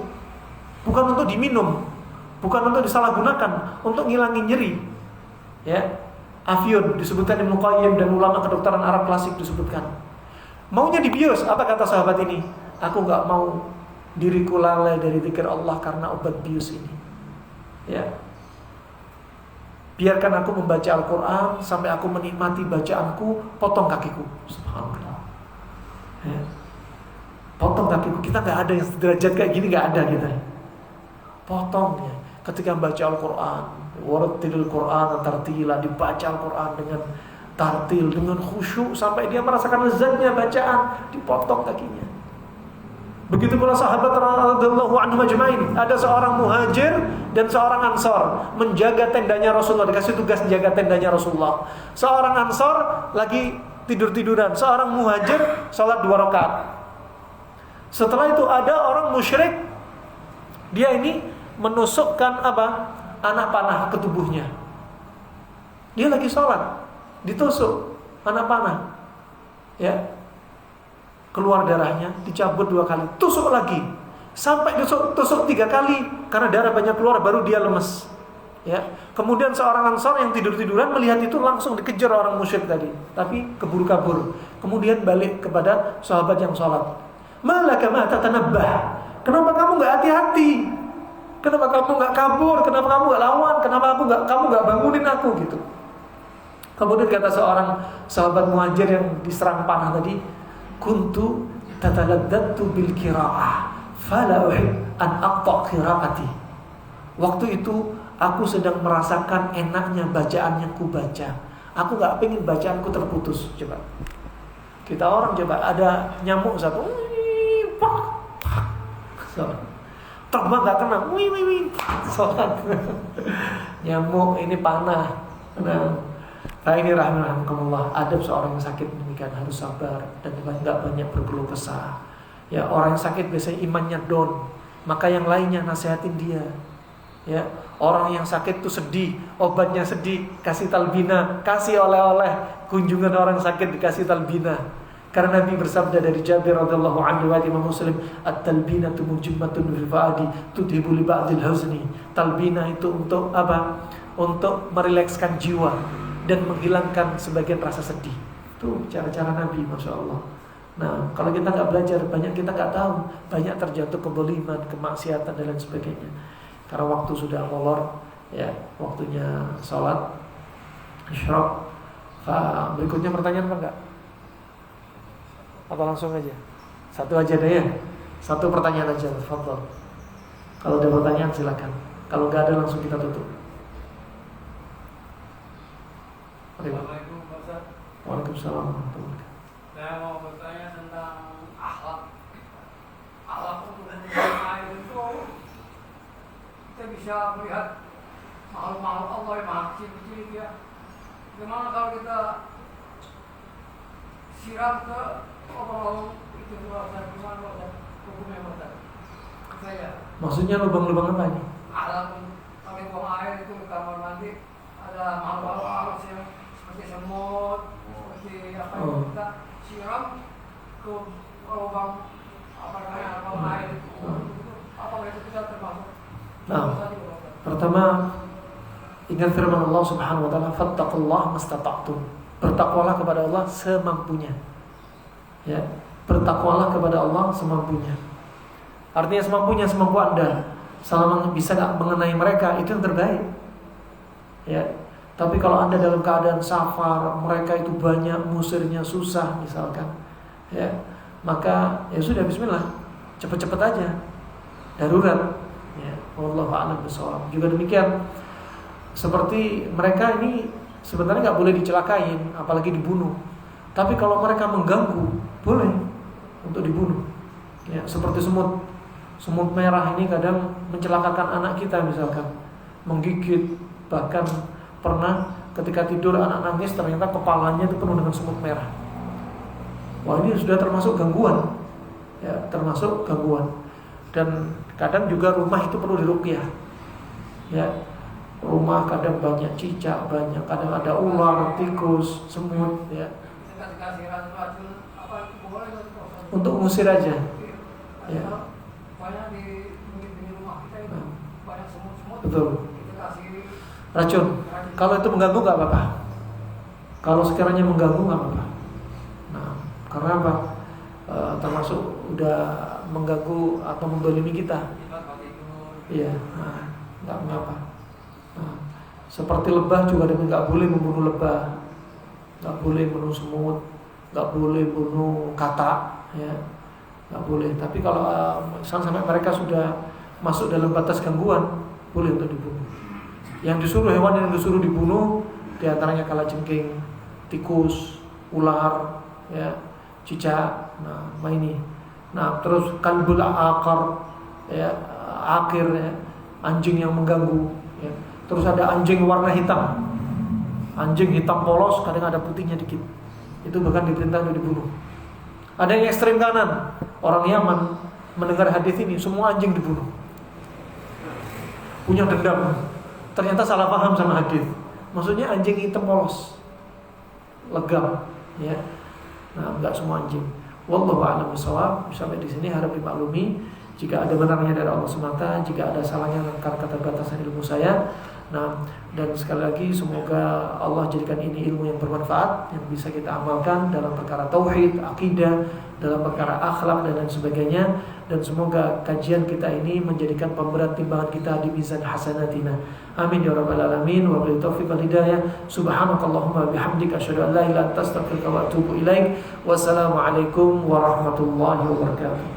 Bukan untuk diminum, bukan untuk disalahgunakan, untuk ngilangin nyeri. Ya. Afyun disebutkan Ibnu Qayyim dan ulama kedokteran Arab klasik disebutkan. Maunya dibius, apa kata sahabat ini? Aku enggak mau diriku lalai dari zikir Allah karena obat bius ini. Ya. Biarkan aku membaca Al-Quran sampai aku menikmati bacaanku, potong kakiku. Subhanallah. Ya. Potong kakiku. Kita gak ada yang derajat kayak gini, gak ada kita. Potong ya. Ketika membaca Al-Quran, warattilil Quran tartila, dibaca Al-Quran dengan tartil, dengan khusyuk sampai dia merasakan lezatnya bacaan, dipotong kakinya. Begitu pula sahabat radhiyallahu anhum ajma'in. Ada seorang muhajir dan seorang ansor menjaga tendanya Rasulullah, dikasih tugas menjaga tendanya Rasulullah. Seorang ansor lagi tidur-tiduran, seorang muhajir salat 2 rakaat. Setelah itu ada orang musyrik, dia ini menusukkan anak panah ke tubuhnya. Dia lagi sholat, ditusuk anak panah, ya, keluar darahnya, dicabut 2 kali, tusuk lagi, sampai tusuk 3 kali, karena darah banyak keluar, baru dia lemes. Ya, kemudian seorang Ansor yang tidur-tiduran melihat itu, langsung dikejar orang musyrik tadi, tapi keburu kabur. Kemudian balik kepada sahabat yang sholat. Malaka ma tatanabbah? Kenapa kamu nggak hati-hati? Kenapa kamu nggak kabur? Kenapa kamu nggak lawan? Kenapa kamu nggak bangunin aku gitu? Kemudian kata seorang sahabat Muhajir yang diserang panah tadi, kuntu tataladdatu bil qiraah, fala uhib an aqta qiraati. Waktu itu aku sedang merasakan enaknya bacaan yang ku baca. Aku nggak pengen bacaanku terputus. Coba kita orang coba ada nyamuk satu, terbang nggak kena, sholat. Nyamuk ini panah. Nah ini rahimahumullah, adab seorang yang sakit demikian, harus sabar dan nggak banyak berkeluh kesah. Ya, orang yang sakit biasanya imannya down, maka yang lainnya nasihatin dia. Ya, orang yang sakit tuh sedih, obatnya sedih, kasih talbina, kasih oleh-oleh. Kunjungan orang sakit dikasih talbina. Karena Nabi bersabda dari Jabir radhiyallahu anhu wa Imam Muslim, at-talbinatu mujimmatun fil fuadi tudhibu li ba'dil huzni. Talbina itu untuk apa? Untuk merilekskan jiwa dan menghilangkan sebagian rasa sedih. Itu cara-cara Nabi, Masya Allah. Nah, kalau kita nggak belajar, banyak kita nggak tahu, banyak terjatuh keboliman, kemaksiatan dan lain sebagainya. Karena waktu sudah molor, ya, waktunya sholat isyraq. Berikutnya pertanyaan apa enggak? Atau langsung aja? Satu aja deh ya. Satu pertanyaan aja, tafadhol. Kalau ada pertanyaan silakan. Kalau nggak ada langsung kita tutup. Assalamualaikum Pak Ustaz. Waalaikumsalam warahmatullahi wabarakatuh. Saya mau bertanya tentang akhlak. Akhlak untuk meminum air itu, kita bisa melihat makhluk-makhluk Allah yang maha kecil-kecil ya. Gimana kalau kita siram ke orang itu Pak, gimana Pak? Hukumnya Pak? Saya. Maksudnya lubang-lubang apa ini? Akhlak kami buang air itu ke kamar mandi, ada makhluk-makhluk yang seperti semut, seperti apa yang kita siram ke lubang apa namanya lubang air itu, apakah itu kita termasuk? Nah, pertama ingat firman Allah Subhanahu wa taala, fattaqullaha mastata'tum. Bertakwalah kepada Allah semampunya. Ya, bertakwalah kepada Allah semampunya. Artinya semampunya, semampu Anda. Selama bisa enggak mengenai mereka, itu yang terbaik. Ya. Tapi kalau Anda dalam keadaan safar, mereka itu banyak, musirnya susah misalkan, ya, maka ya sudah bismillah, cepat-cepat aja, darurat, ya, wallahu a'lam bishawab. Juga demikian, seperti mereka ini sebenarnya nggak boleh dicelakain, apalagi dibunuh. Tapi kalau mereka mengganggu, boleh untuk dibunuh. Ya, seperti semut merah ini kadang mencelakakan anak kita misalkan, menggigit, bahkan pernah ketika tidur anak nangis ternyata kepalanya itu penuh dengan semut merah. Wah, ini sudah termasuk gangguan. Ya, termasuk gangguan. Dan kadang juga rumah itu perlu diruqyah. Ya. Rumah kadang banyak cicak, banyak kadang ada ular, tikus, semut, ya. Untuk ngusir aja. Ya. Banyak di rumah kita itu banyak semut-semut. Betul. Racun. Kalau itu mengganggu nggak apa-apa. Kalau sekiranya mengganggu nggak apa-apa. Nah, karena apa? Termasuk udah mengganggu atau mendolimi kita. Iya. Nah, nggak apa-apa. Nah, seperti lebah juga nggak boleh membunuh lebah, nggak boleh bunuh semut, nggak boleh bunuh katak, ya, nggak boleh. Tapi kalau sampai mereka sudah masuk dalam batas gangguan, boleh untuk dibunuh. Yang disuruh, hewan yang disuruh dibunuh diantaranya kalajengking, tikus, ular, ya, cicak. Nah, ini. Nah, terus kalbul akar, ya, akir, ya, anjing yang mengganggu, ya. Terus ada anjing warna hitam, anjing hitam polos, kadang ada putihnya dikit. Itu bahkan diperintah untuk dibunuh. Ada yang ekstrem kanan, Orang Yaman mendengar hadis ini, semua anjing dibunuh. Punya dendam. Ternyata salah paham sama hadis. Maksudnya anjing hitam polos, legam, ya. Nah, enggak semua anjing. Wallahu a'lam bishawab. Sampai di sini harap dimaklumi. Jika ada benarnya dari Allah semata, jika ada salahnya karena keterbatasan ilmu saya. Nah, dan sekali lagi semoga Allah jadikan ini ilmu yang bermanfaat, yang bisa kita amalkan dalam perkara tauhid, akidah, dalam perkara akhlak dan lain sebagainya. Dan semoga kajian kita ini menjadikan pemberat timbangan kita di mizan hasanatina. Amin ya rabbal alamin. Wa billahi taufiq wal hidayah. Subhanakallahumma bihamdika asyhadu an la ilaha illa anta astaghfiruka wa atubu ilaik. Wassalamualaikum warahmatullahi wabarakatuh.